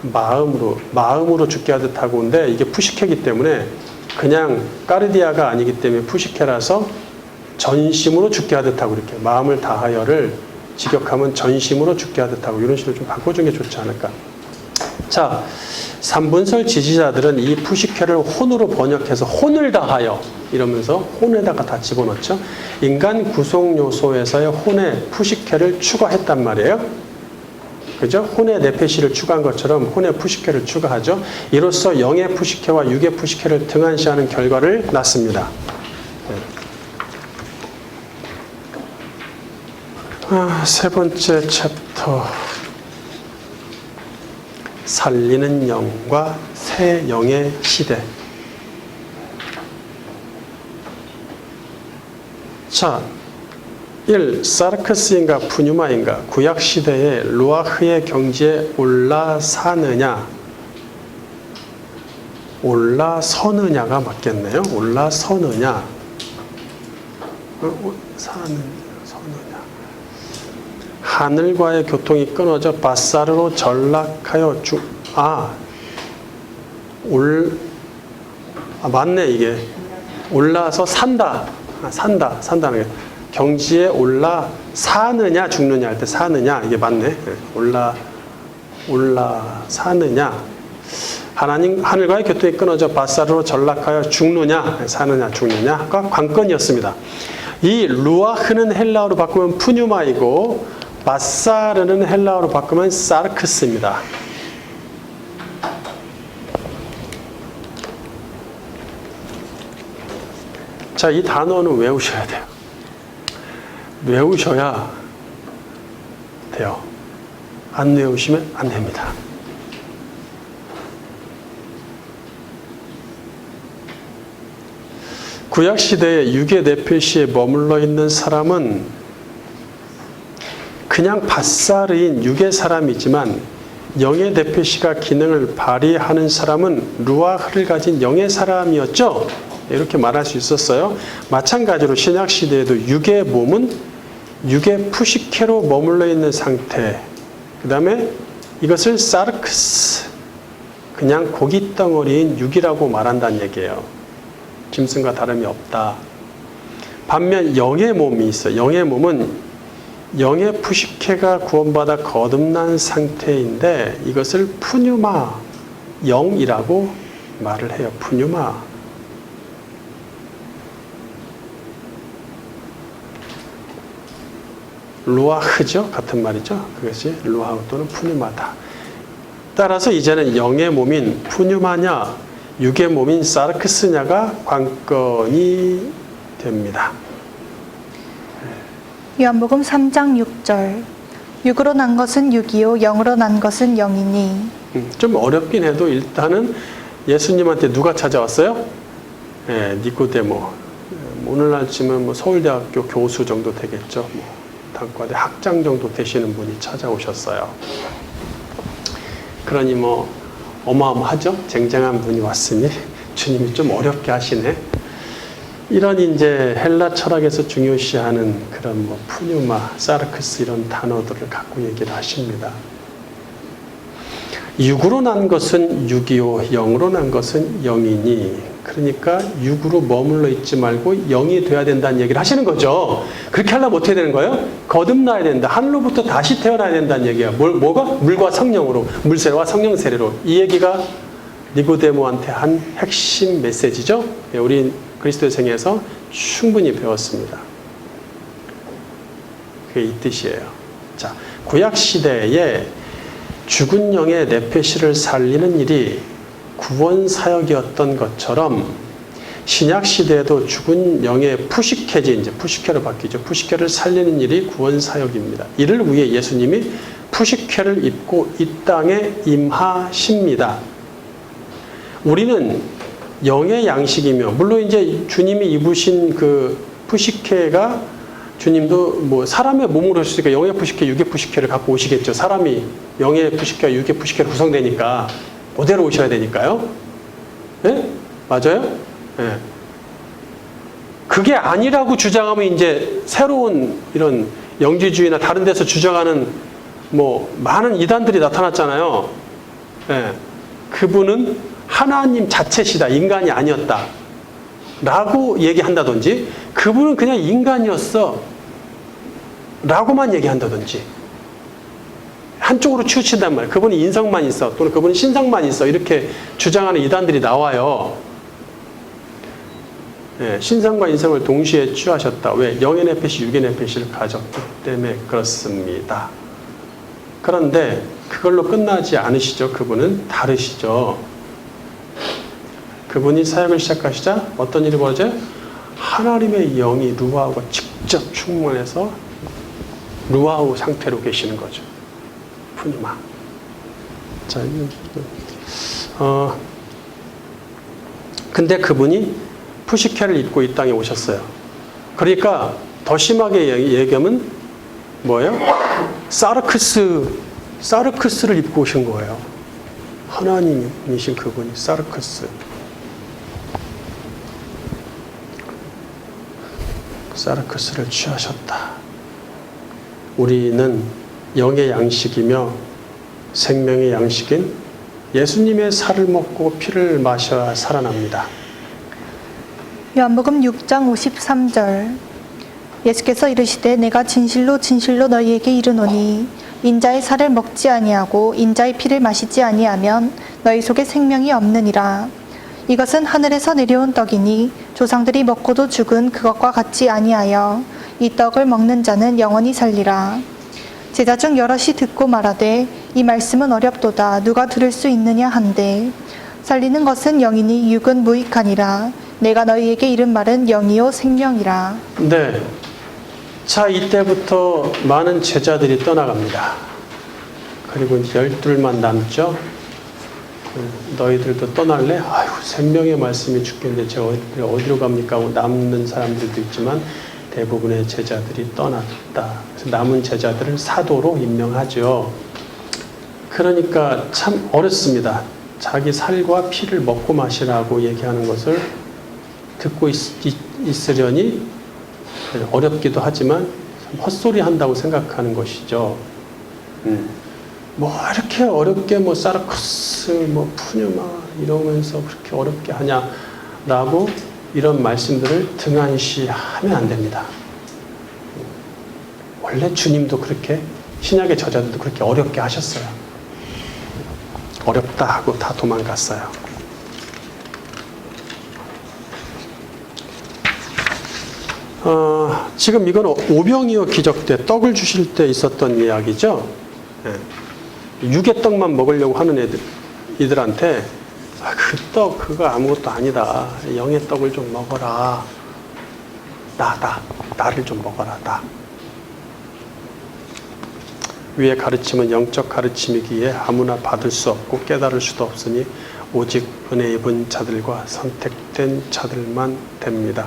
마음으로 죽게 하듯 하고인데 이게 푸시케이기 때문에 그냥 까르디아가 아니기 때문에 푸시케라서 전심으로 죽게 하듯하고 이렇게 마음을 다하여를 직역하면 전심으로 죽게 하듯하고 이런 식으로 좀 바꿔주는 게 좋지 않을까. 자, 삼분설 지지자들은 이 푸시케를 혼으로 번역해서 혼을 다하여 이러면서 혼에다가 다 집어넣죠. 인간 구성 요소에서의 혼에 푸시케를 추가했단 말이에요. 그죠? 혼의 네페시를 추가한 것처럼 혼의 푸시케를 추가하죠. 이로써 영의 푸시케와 육의 푸시케를 등한시하는 결과를 낳습니다. 세 번째 챕터. 살리는 영과 새 영의 시대. 자, 1. 사르크스인가 푸뉴마인가 구약시대에 루아흐의 경지에 올라사느냐 올라서느냐가 맞겠네요. 올라서느냐 서느냐. 하늘과의 교통이 끊어져 바사르로 전락하여 맞네. 이게 올라서 산다는 게 경지에 올라 사느냐 죽느냐 할 때 사느냐 이게 맞네. 올라 사느냐. 하늘과의 교통이 끊어져 바사르로 전락하여 죽느냐 사느냐 죽느냐가 관건이었습니다. 이 루아흐는 헬라어로 바꾸면 푸뉴마이고 바사르는 헬라어로 바꾸면 사르크스입니다. 자, 이 단어는 외우셔야 돼요. 외우셔야 돼요. 안 외우시면 안 됩니다. 구약시대에 육의 네페시에 머물러 있는 사람은 그냥 바사르인 육의 사람이지만 영의 네페시가 기능을 발휘하는 사람은 루아흐를 가진 영의 사람이었죠. 이렇게 말할 수 있었어요. 마찬가지로 신약시대에도 육의 몸은 육의 푸시케로 머물러 있는 상태. 그 다음에 이것을 사르크스, 그냥 고깃덩어리인 육이라고 말한다는 얘기예요. 짐승과 다름이 없다. 반면 영의 몸이 있어요. 영의 몸은 영의 푸시케가 구원받아 거듭난 상태인데 이것을 푸뉴마, 영이라고 말을 해요. 푸뉴마. 루아흐죠. 같은 말이죠. 그것이 루아흐 또는 푸뉴마다. 따라서 이제는 영의 몸인 푸뉴마냐 육의 몸인 사르크스냐가 관건이 됩니다. 요한복음 3장 6절. 육으로 난 것은 육이요 영으로 난 것은 영이니. 좀 어렵긴 해도 일단은 예수님한테 누가 찾아왔어요? 니코데모. 오늘날 치면 서울대학교 교수 정도 되겠죠. 단과대 학장 정도 되시는 분이 찾아오셨어요. 그러니 어마어마하죠? 쟁쟁한 분이 왔으니 주님이 좀 어렵게 하시네. 이런 이제 헬라 철학에서 중요시하는 그런 푸뉴마, 사르크스 이런 단어들을 갖고 얘기를 하십니다. 육으로 난 것은 육이요 영으로 난 것은 영이니. 그러니까 육으로 머물러 있지 말고 영이 돼야 된다는 얘기를 하시는 거죠. 그렇게 하려면 어떻게 되는 거예요? 거듭나야 된다. 하늘로부터 다시 태어나야 된다는 얘기야. 뭐가? 물과 성령으로, 물세례와 성령 세례로. 이 얘기가 니고데모한테 한 핵심 메시지죠. 우리 그리스도의 생애에서 충분히 배웠습니다. 그게 이 뜻이에요. 자, 구약 시대에 죽은 영의 네페시를 살리는 일이 구원 사역이었던 것처럼 신약 시대에도 죽은 영의 푸시케지 이제 푸시케로 바뀌죠. 푸시케를 살리는 일이 구원 사역입니다. 이를 위해 예수님이 푸시케를 입고 이 땅에 임하십니다. 우리는 영의 양식이며 물론 이제 주님이 입으신 그 푸시케가 주님도 사람의 몸으로 오셨으니까 영의 푸시케, 육의 푸시케를 갖고 오시겠죠. 사람이 영의 푸시케와 육의 푸시케로 구성되니까 그대로 오셔야 되니까요. 네? 맞아요? 네. 그게 아니라고 주장하면 이제 새로운 이런 영지주의나 다른 데서 주장하는 많은 이단들이 나타났잖아요. 네. 그분은 하나님 자체시다. 인간이 아니었다. 라고 얘기한다든지, 그분은 그냥 인간이었어 라고만 얘기한다든지, 한쪽으로 치우친단 말이에요. 그분이 인성만 있어, 또는 그분이 신성만 있어, 이렇게 주장하는 이단들이 나와요. 예, 신성과 인성을 동시에 취하셨다. 왜? 영의 네페시, 육의 네페시를 가졌기 때문에 그렇습니다. 그런데 그걸로 끝나지 않으시죠. 그분은 다르시죠. 그분이 사역을 시작하시자 어떤 일이 벌어져요? 하나님의 영이 루아우가 직접 충만해서 루아우 상태로 계시는 거죠. 푸니마. 자, 근데 그분이 푸시케를 입고 이 땅에 오셨어요. 그러니까 더 심하게 얘기하면 뭐예요? 사르크스를 입고 오신 거예요. 하나님이신 그분이 사르크스를 취하셨다. 우리는 영의 양식이며 생명의 양식인 예수님의 살을 먹고 피를 마셔야 살아납니다. 요한복음 6장 53절. 예수께서 이르시되 내가 진실로 진실로 너희에게 이르노니 인자의 살을 먹지 아니하고 인자의 피를 마시지 아니하면 너희 속에 생명이 없느니라. 이것은 하늘에서 내려온 떡이니 조상들이 먹고도 죽은 그것과 같지 아니하여 이 떡을 먹는 자는 영원히 살리라. 제자 중 여럿이 듣고 말하되 이 말씀은 어렵도다. 누가 들을 수 있느냐 한데 살리는 것은 영이니 육은 무익하니라. 내가 너희에게 이른 말은 영이요 생명이라. 네. 자, 이때부터 많은 제자들이 떠나갑니다. 그리고 12만 남죠. 너희들도 떠날래? 아유, 생명의 말씀이 죽겠는데 제가 어디로 갑니까? 하고 남는 사람들도 있지만 대부분의 제자들이 떠났다. 그래서 남은 제자들을 사도로 임명하죠. 그러니까 참 어렵습니다. 자기 살과 피를 먹고 마시라고 얘기하는 것을 듣고 있으려니 어렵기도 하지만 헛소리 한다고 생각하는 것이죠. 뭐 이렇게 어렵게 뭐 사르쿠스 뭐 푸뉴마 이러면서 그렇게 어렵게 하냐라고 이런 말씀들을 등한시하면 안 됩니다. 원래 주님도 그렇게 신약의 저자들도 그렇게 어렵게 하셨어요. 어렵다 하고 다 도망갔어요. 지금 이건 오병이어 기적 때 떡을 주실 때 있었던 이야기죠. 육의 떡만 먹으려고 하는 이들한테 그 떡 그거 아무것도 아니다. 영의 떡을 좀 먹어라. 나를 좀 먹어라. 나. 위의 가르침은 영적 가르침이기에 아무나 받을 수 없고 깨달을 수도 없으니 오직 은혜 입은 자들과 선택된 자들만 됩니다.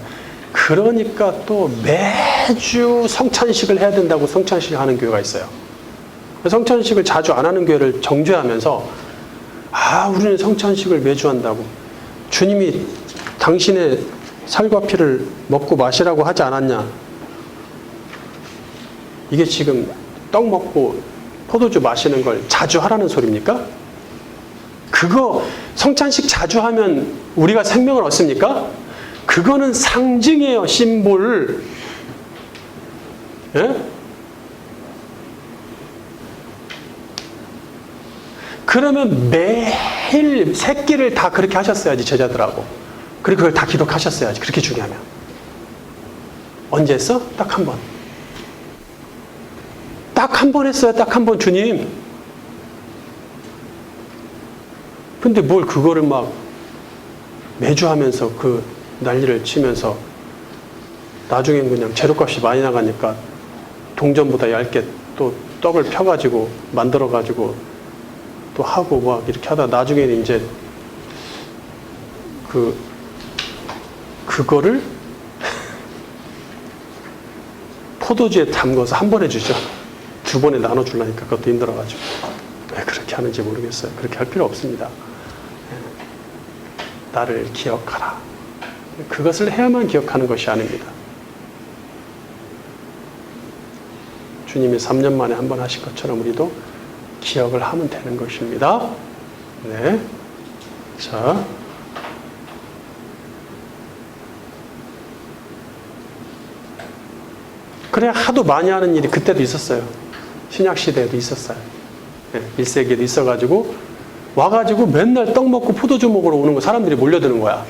그러니까 또 매주 성찬식을 해야 된다고 성찬식을 하는 교회가 있어요. 성찬식을 자주 안 하는 교회를 정죄하면서 우리는 성찬식을 매주 한다고. 주님이 당신의 살과 피를 먹고 마시라고 하지 않았냐. 이게 지금 떡 먹고 포도주 마시는 걸 자주 하라는 소리입니까? 그거 성찬식 자주 하면 우리가 생명을 얻습니까? 그거는 상징이에요. 심볼. 예? 그러면 매일 세 끼를 다 그렇게 하셨어야지, 제자들하고. 그리고 그걸 다 기록하셨어야지, 그렇게 중요하면. 언제 했어? 딱 한 번. 딱 한 번 했어요, 딱 한 번, 주님. 근데 뭘 그거를 막 매주 하면서 그 난리를 치면서 나중엔 그냥 재료값이 많이 나가니까 동전보다 얇게 또 떡을 펴가지고 만들어가지고 또 하고 막 이렇게 하다 나중에는 이제 그거를 포도주에 담궈서 한 번에 주죠. 두 번에 나눠주려니까 그것도 힘들어가지고. 왜 그렇게 하는지 모르겠어요. 그렇게 할 필요 없습니다. 나를 기억하라. 그것을 해야만 기억하는 것이 아닙니다. 주님이 3년 만에 한 번 하신 것처럼 우리도 기억을 하면 되는 것입니다. 네. 자. 그래 하도 많이 하는 일이 그때도 있었어요. 신약 시대에도 있었어요. 1세기에도 있어가지고 와가지고 맨날 떡 먹고 포도주 먹으러 오는 거 사람들이 몰려드는 거야.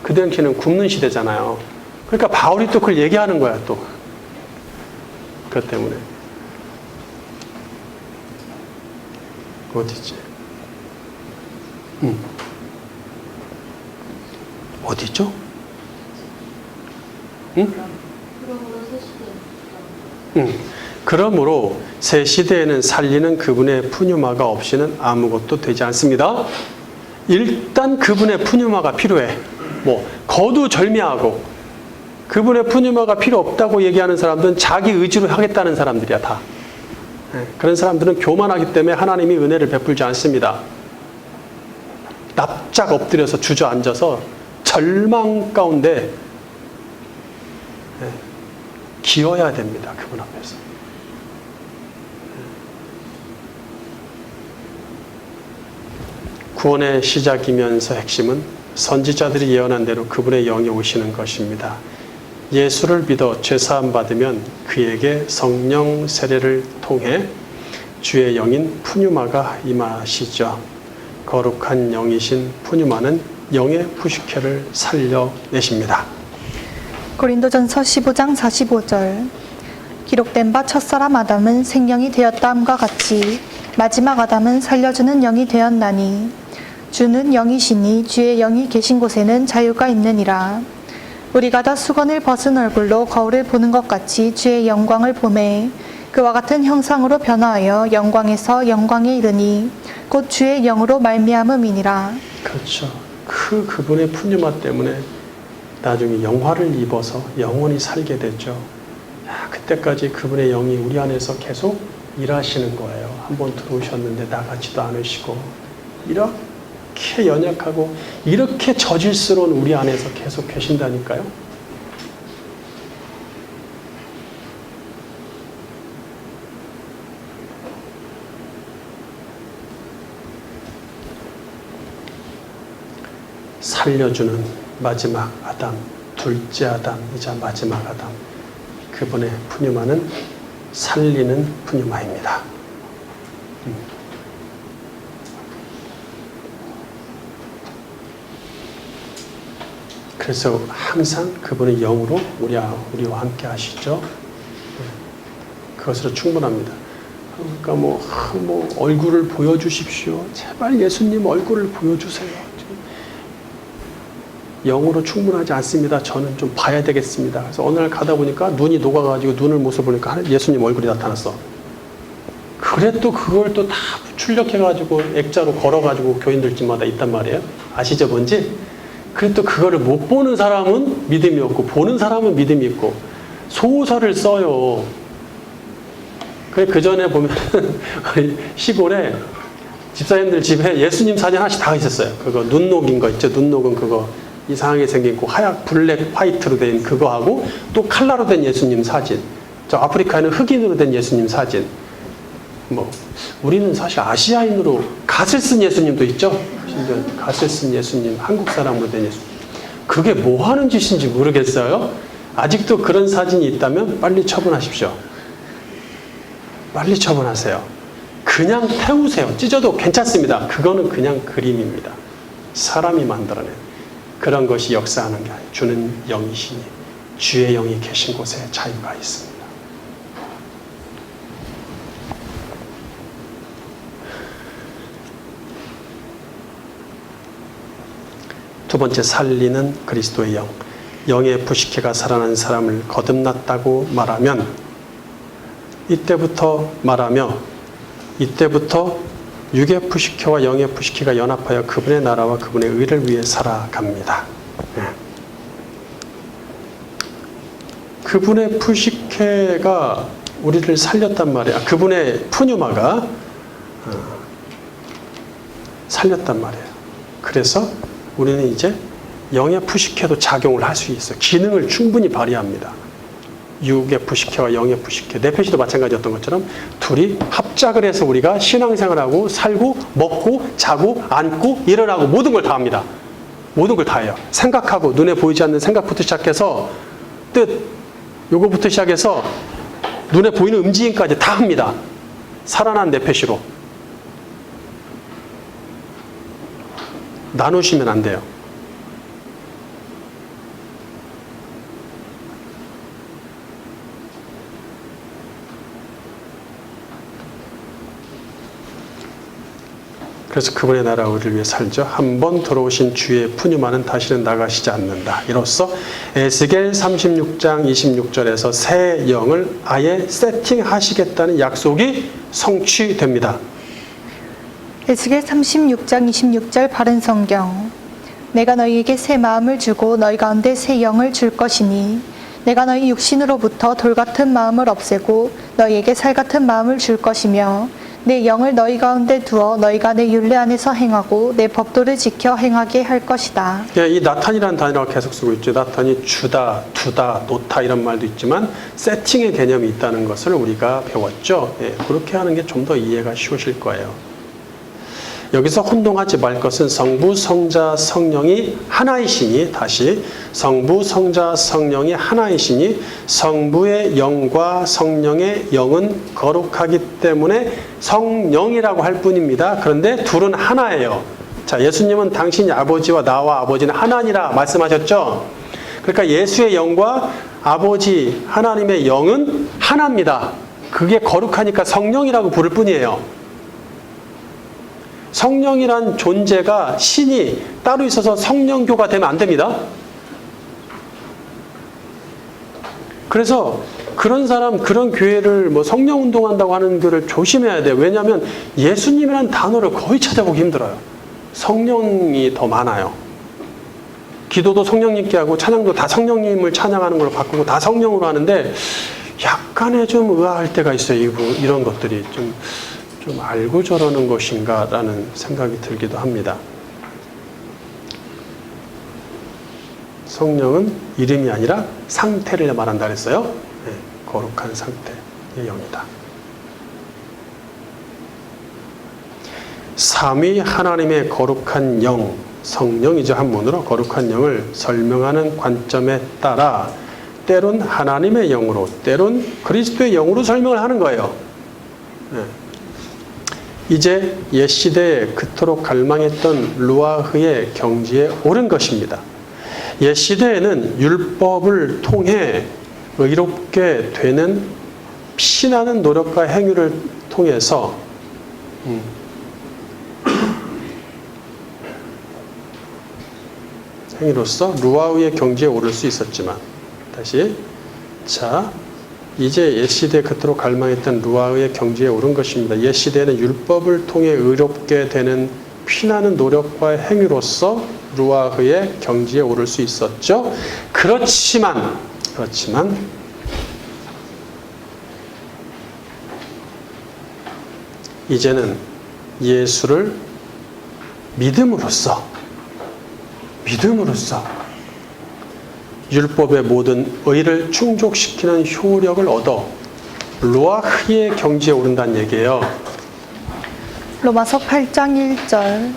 그 당시에는 굶는 시대잖아요. 그러니까 바울이 또 그걸 얘기하는 거야 또. 그것 때문에. 어디지? 어디 있죠? 응? 그러므로 새 시대에는 살리는 그분의 푸뉴마가 없이는 아무것도 되지 않습니다. 일단 그분의 푸뉴마가 필요해. 뭐 거두절미하고 그분의 푸뉴마가 필요 없다고 얘기하는 사람들은 자기 의지로 하겠다는 사람들이야 다. 그런 사람들은 교만하기 때문에 하나님이 은혜를 베풀지 않습니다. 납작 엎드려서 주저앉아서 절망 가운데 기어야 됩니다. 그분 앞에서. 구원의 시작이면서 핵심은 선지자들이 예언한 대로 그분의 영이 오시는 것입니다. 예수를 믿어 죄사함 받으면 그에게 성령 세례를 통해 주의 영인 푸뉴마가 임하시죠. 거룩한 영이신 푸뉴마는 영의 푸시케를 살려내십니다. 고린도전서 15장 45절. 기록된 바 첫사람 아담은 생명이 되었다함과 같이 마지막 아담은 살려주는 영이 되었나니 주는 영이시니 주의 영이 계신 곳에는 자유가 있느니라. 우리가 다 수건을 벗은 얼굴로 거울을 보는 것 같이 주의 영광을 보매 그와 같은 형상으로 변화하여 영광에서 영광에 이르니 곧 주의 영으로 말미암음이니라. 그렇죠. 그분의 푸뉴마 때문에 나중에 영화를 입어서 영원히 살게 됐죠. 그때까지 그분의 영이 우리 안에서 계속 일하시는 거예요. 한번 들어오셨는데 나가지도 않으시고 이렇게 연약하고 이렇게 저질스러운 우리 안에서 계속 계신다니까요. 살려주는 마지막 아담, 둘째 아담이자 마지막 아담. 그분의 푸뉴마는 살리는 푸뉴마입니다. 그래서 항상 그분의 영으로 우리와 함께 하시죠. 그것으로 충분합니다. 그러니까 뭐 얼굴을 보여주십시오. 제발 예수님 얼굴을 보여주세요. 영으로 충분하지 않습니다. 저는 좀 봐야 되겠습니다. 그래서 어느 날 가다 보니까 눈이 녹아가지고 눈을 모습 보니까 예수님 얼굴이 나타났어. 그래 또 그걸 또 다 출력해가지고 액자로 걸어가지고 교인들 집마다 있단 말이에요. 아시죠 뭔지? 그래 또 그거를 못 보는 사람은 믿음이 없고 보는 사람은 믿음이 있고 소설을 써요. 그래 그 전에 보면 시골에 집사님들 집에 예수님 사진 하나씩 다 있었어요. 그거 눈 녹인 거 있죠. 눈 녹은 그거 이상하게 생긴 거 하얗 블랙 화이트로 된 그거하고 또 칼라로 된 예수님 사진. 저 아프리카에는 흑인으로 된 예수님 사진. 뭐 우리는 사실 아시아인으로 갓을 쓴 예수님도 있죠. 심지어 갓을 쓴 예수님, 한국 사람으로 된 예수님. 그게 뭐 하는 짓인지 모르겠어요. 아직도 그런 사진이 있다면 빨리 처분하십시오. 빨리 처분하세요. 그냥 태우세요. 찢어도 괜찮습니다. 그거는 그냥 그림입니다. 사람이 만들어낸 그런 것이 역사하는 게 아니에요. 주는 영이시니 주의 영이 계신 곳에 자유가 있습니다. 두 번째, 살리는 그리스도의 영. 영의 부식회가 살아난 사람을 거듭났다고 말하면 이때부터 육의 푸시케와 영의 푸시케가 연합하여 그분의 나라와 그분의 의를 위해 살아갑니다. 그분의 푸시케가 우리를 살렸단 말이야. 그분의 푸뉴마가 살렸단 말이에요. 그래서 우리는 이제 영의 푸시케도 작용을 할 수 있어요. 기능을 충분히 발휘합니다. 육의 푸시케와 영의 푸시케, 네페시도 마찬가지였던 것처럼 둘이 합작을 해서 우리가 신앙생활하고 살고 먹고 자고 앉고 일어나고 모든 걸 다 합니다. 모든 걸 다 해요. 생각하고 눈에 보이지 않는 생각부터 시작해서 뜻, 요거부터 시작해서 눈에 보이는 움직임까지 다 합니다. 살아난 네페시로. 나누시면 안 돼요. 그래서 그분의 나라 우리를 위해 살죠. 한 번 들어오신 주의 푸뉴마는 다시는 나가시지 않는다. 이로써 에스겔 36장 26절에서 새 영을 아예 세팅하시겠다는 약속이 성취됩니다. 에스겔 36장 26절 바른 성경. 내가 너희에게 새 마음을 주고 너희 가운데 새 영을 줄 것이니 내가 너희 육신으로부터 돌 같은 마음을 없애고 너희에게 살 같은 마음을 줄 것이며 내 영을 너희 가운데 두어 너희가 내 율례 안에서 행하고 내 법도를 지켜 행하게 할 것이다. 이 나탄이라는 단어를 계속 쓰고 있죠. 나탄이 주다, 두다, 놓다 이런 말도 있지만 세팅의 개념이 있다는 것을 우리가 배웠죠. 그렇게 하는 게 좀 더 이해가 쉬우실 거예요. 여기서 혼동하지 말 것은 성부, 성자, 성령이 하나이시니, 다시 성부, 성자, 성령이 하나이시니 성부의 영과 성령의 영은 거룩하기 때문에 성령이라고 할 뿐입니다. 그런데 둘은 하나예요. 자, 예수님은 당신이 아버지와 나와 아버지는 하나니라 말씀하셨죠. 그러니까 예수의 영과 아버지 하나님의 영은 하나입니다. 그게 거룩하니까 성령이라고 부를 뿐이에요. 성령이란 존재가 신이 따로 있어서 성령교가 되면 안 됩니다. 그래서 그런 사람, 그런 교회를 뭐 성령 운동한다고 하는 교회를 조심해야 돼요. 왜냐하면 예수님이라는 단어를 거의 찾아보기 힘들어요. 성령이 더 많아요. 기도도 성령님께 하고 찬양도 다 성령님을 찬양하는 걸로 바꾸고 다 성령으로 하는데 약간의 좀 의아할 때가 있어요. 이런 것들이 좀 알고 저러는 것인가 라는 생각이 들기도 합니다. 성령은 이름이 아니라 상태를 말한다 그랬어요. 네, 거룩한 상태의 영이다. 삼위 하나님의 거룩한 영, 성령이죠. 한문으로 거룩한 영을 설명하는 관점에 따라 때론 하나님의 영으로, 때론 그리스도의 영으로 설명을 하는 거예요. 네. 이제 옛시대에 그토록 갈망했던 루아흐의 경지에 오른 것입니다. 옛시대에는 율법을 통해 의롭게 되는 피나는 노력과 행위를 통해서 행위로서 루아흐의 경지에 오를 수 있었지만 다시 이제 옛시대에 그토록 갈망했던 루아흐의 경지에 오른 것입니다. 옛시대에는 율법을 통해 의롭게 되는 피나는 노력과 행위로서 루아흐의 경지에 오를 수 있었죠. 그렇지만 이제는 예수를 믿음으로써 율법의 모든 의를 충족시키는 효력을 얻어 루아흐의 경지에 오른다는 얘기예요. 로마서 8장 1절.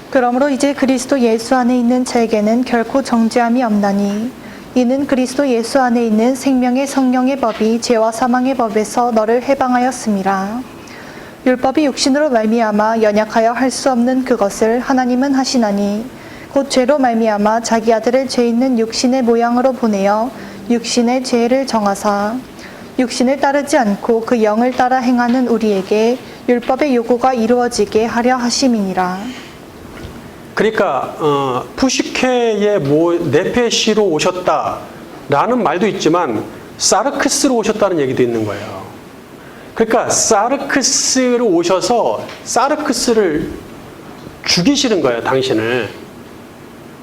그러므로 이제 그리스도 예수 안에 있는 자에게는 결코 정죄함이 없나니 이는 그리스도 예수 안에 있는 생명의 성령의 법이 죄와 사망의 법에서 너를 해방하였음이라. 율법이 육신으로 말미암아 연약하여 할 수 없는 그것을 하나님은 하시나니 곧 죄로 말미암아 자기 아들을 죄 있는 육신의 모양으로 보내어 육신의 죄를 정하사 육신을 따르지 않고 그 영을 따라 행하는 우리에게 율법의 요구가 이루어지게 하려 하심이니라. 그러니까 푸시케의 네페시로 오셨다라는 말도 있지만 사르크스로 오셨다는 얘기도 있는 거예요. 그러니까 사르크스로 오셔서 사르크스를 죽이시는 거예요. 당신을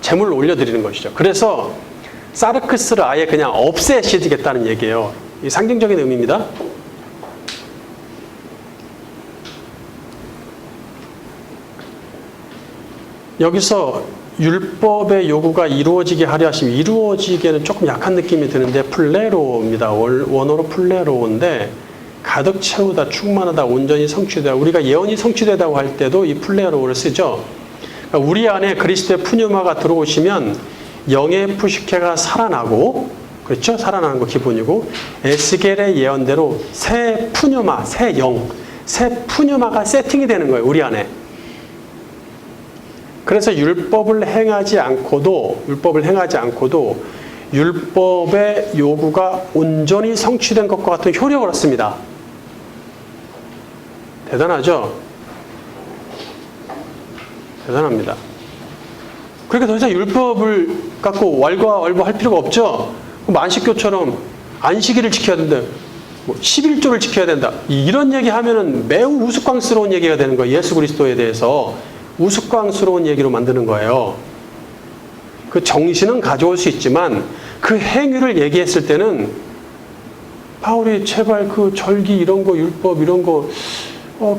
제물을 올려드리는 것이죠. 그래서 사르크스를 아예 그냥 없애시겠다는 얘기예요. 이 상징적인 의미입니다. 여기서 율법의 요구가 이루어지게 하려 하시면 이루어지게는 조금 약한 느낌이 드는데 플레로입니다. 원어로 플레로인데 가득 채우다, 충만하다, 온전히 성취되다. 우리가 예언이 성취되다고 할 때도 이 플레로를 쓰죠. 우리 안에 그리스도의 푸뉴마가 들어오시면 영의 푸시케가 살아나고 그렇죠? 살아나는 거 기본이고, 에스겔의 예언대로 새 푸뉴마, 새 영, 새 푸뉴마가 세팅이 되는 거예요, 우리 안에. 그래서 율법을 행하지 않고도 율법의 요구가 온전히 성취된 것과 같은 효력을 얻습니다. 대단하죠? 대단합니다. 그러니까 더 이상 율법을 갖고 왈가왈부할 필요가 없죠. 만식교처럼 안식일을 지켜야 된다, 11조를 지켜야 된다, 이런 얘기하면은 매우 우스꽝스러운 얘기가 되는 거예요. 예수 그리스도에 대해서 우스꽝스러운 얘기로 만드는 거예요. 그 정신은 가져올 수 있지만 그 행위를 얘기했을 때는 바울이 제발 그 절기 이런 거, 율법 이런 거,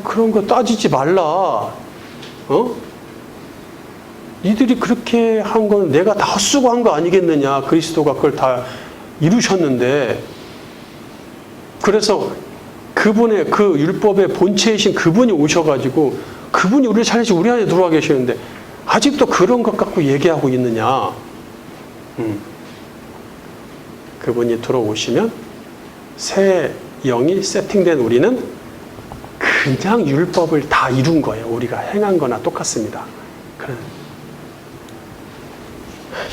그런 거 따지지 말라. 이들이 그렇게 한 건 내가 다 헛수고 한 거 아니겠느냐. 그리스도가 그걸 다 이루셨는데. 그래서 그분의 그 율법의 본체이신 그분이 오셔가지고 그분이 우리를 살리시 우리 안에 들어와 계시는데 아직도 그런 것 갖고 얘기하고 있느냐. 그분이 들어오시면 새 영이 세팅된 우리는 그냥 율법을 다 이룬 거예요. 우리가 행한 거나 똑같습니다. 그런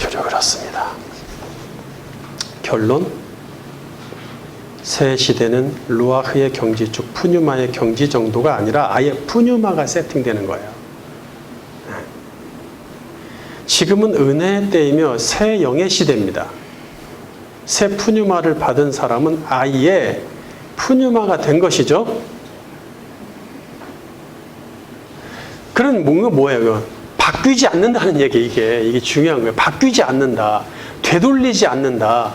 효력을 얻습니다. 결론, 새 시대는 루아흐의 경지, 즉 푸뉴마의 경지 정도가 아니라 아예 푸뉴마가 세팅되는 거예요. 지금은 은혜의 때이며 새 영의 시대입니다. 새 푸뉴마를 받은 사람은 아예 푸뉴마가 된 것이죠. 그런 뭔가 뭐예요? 바뀌지 않는다는 얘기, 이게 중요한 거예요. 바뀌지 않는다. 되돌리지 않는다.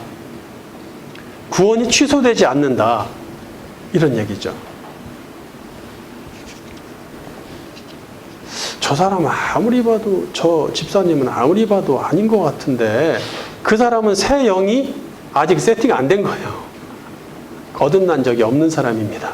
구원이 취소되지 않는다. 이런 얘기죠. 저 사람 아무리 봐도, 저 집사님은 아무리 봐도 아닌 것 같은데 그 사람은 새 영이 아직 세팅 안 된 거예요. 거듭난 적이 없는 사람입니다.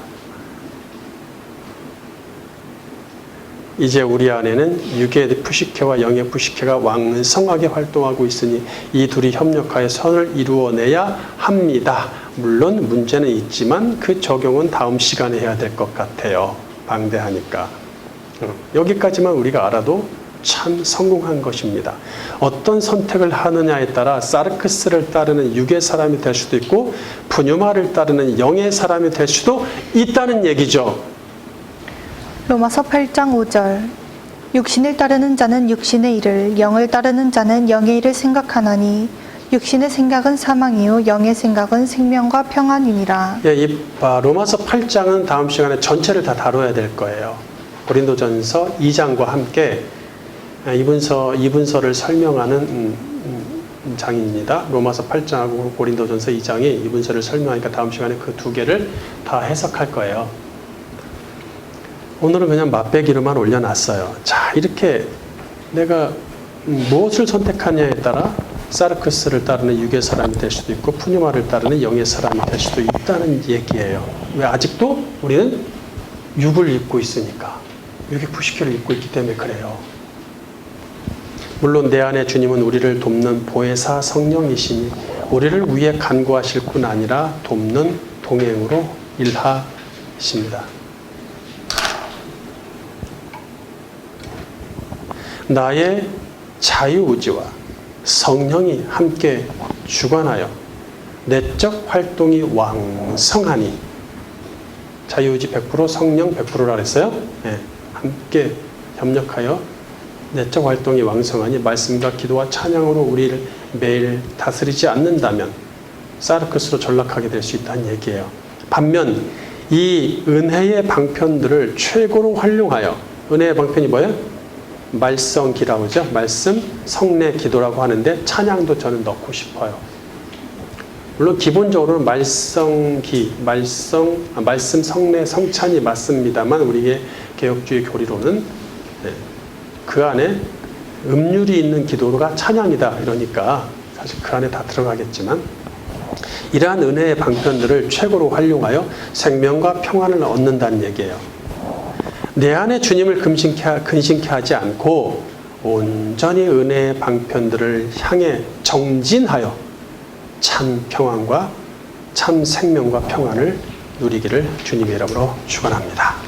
이제 우리 안에는 육의 푸시케와 영의 푸시케가 왕성하게 활동하고 있으니 이 둘이 협력하여 선을 이루어내야 합니다. 물론 문제는 있지만 그 적용은 다음 시간에 해야 될 것 같아요. 방대하니까. 여기까지만 우리가 알아도 참 성공한 것입니다. 어떤 선택을 하느냐에 따라 사르크스를 따르는 육의 사람이 될 수도 있고 푸뉴마를 따르는 영의 사람이 될 수도 있다는 얘기죠. 로마서 8장 5절. 육신을 따르는 자는 육신의 일을, 영을 따르는 자는 영의 일을 생각하나니 육신의 생각은 사망이요 영의 생각은 생명과 평안이니라. 예, 이 로마서 8장은 다음 시간에 전체를 다 다뤄야 될 거예요. 고린도전서 2장과 함께 이분서를 설명하는 장입니다. 로마서 8장하고 고린도전서 2장이 이분서를 설명하니까 다음 시간에 그 두 개를 다 해석할 거예요. 오늘은 그냥 맛배기로만 올려놨어요. 자, 이렇게 내가 무엇을 선택하냐에 따라 사르크스를 따르는 육의 사람이 될 수도 있고 푸뉴마를 따르는 영의 사람이 될 수도 있다는 얘기예요. 왜? 아직도 우리는 육을 입고 있으니까. 육의 푸시케를 입고 있기 때문에 그래요. 물론 내 안에 주님은 우리를 돕는 보혜사 성령이시니 우리를 위해 간구하실 뿐 아니라 돕는 동행으로 일하십니다. 나의 자유의지와 성령이 함께 주관하여 내적 활동이 왕성하니, 자유의지 100%, 성령 100%라 그랬어요. 네, 함께 협력하여 내적 활동이 왕성하니 말씀과 기도와 찬양으로 우리를 매일 다스리지 않는다면 사르크스로 전락하게 될 수 있다는 얘기예요. 반면 이 은혜의 방편들을 최고로 활용하여, 은혜의 방편이 뭐예요? 말성기라고 하죠. 말씀, 성례, 기도라고 하는데 찬양도 저는 넣고 싶어요. 물론 기본적으로는 말씀기, 말씀, 성례, 성찬이 맞습니다만 우리의 개혁주의 교리로는 그 안에 음률이 있는 기도가 찬양이다 이러니까 사실 그 안에 다 들어가겠지만 이러한 은혜의 방편들을 최고로 활용하여 생명과 평안을 얻는다는 얘기예요. 내 안에 주님을 근심케 하지 않고 온전히 은혜의 방편들을 향해 정진하여 참 평안과 참 생명과 평안을 누리기를 주님의 이름으로 축원합니다.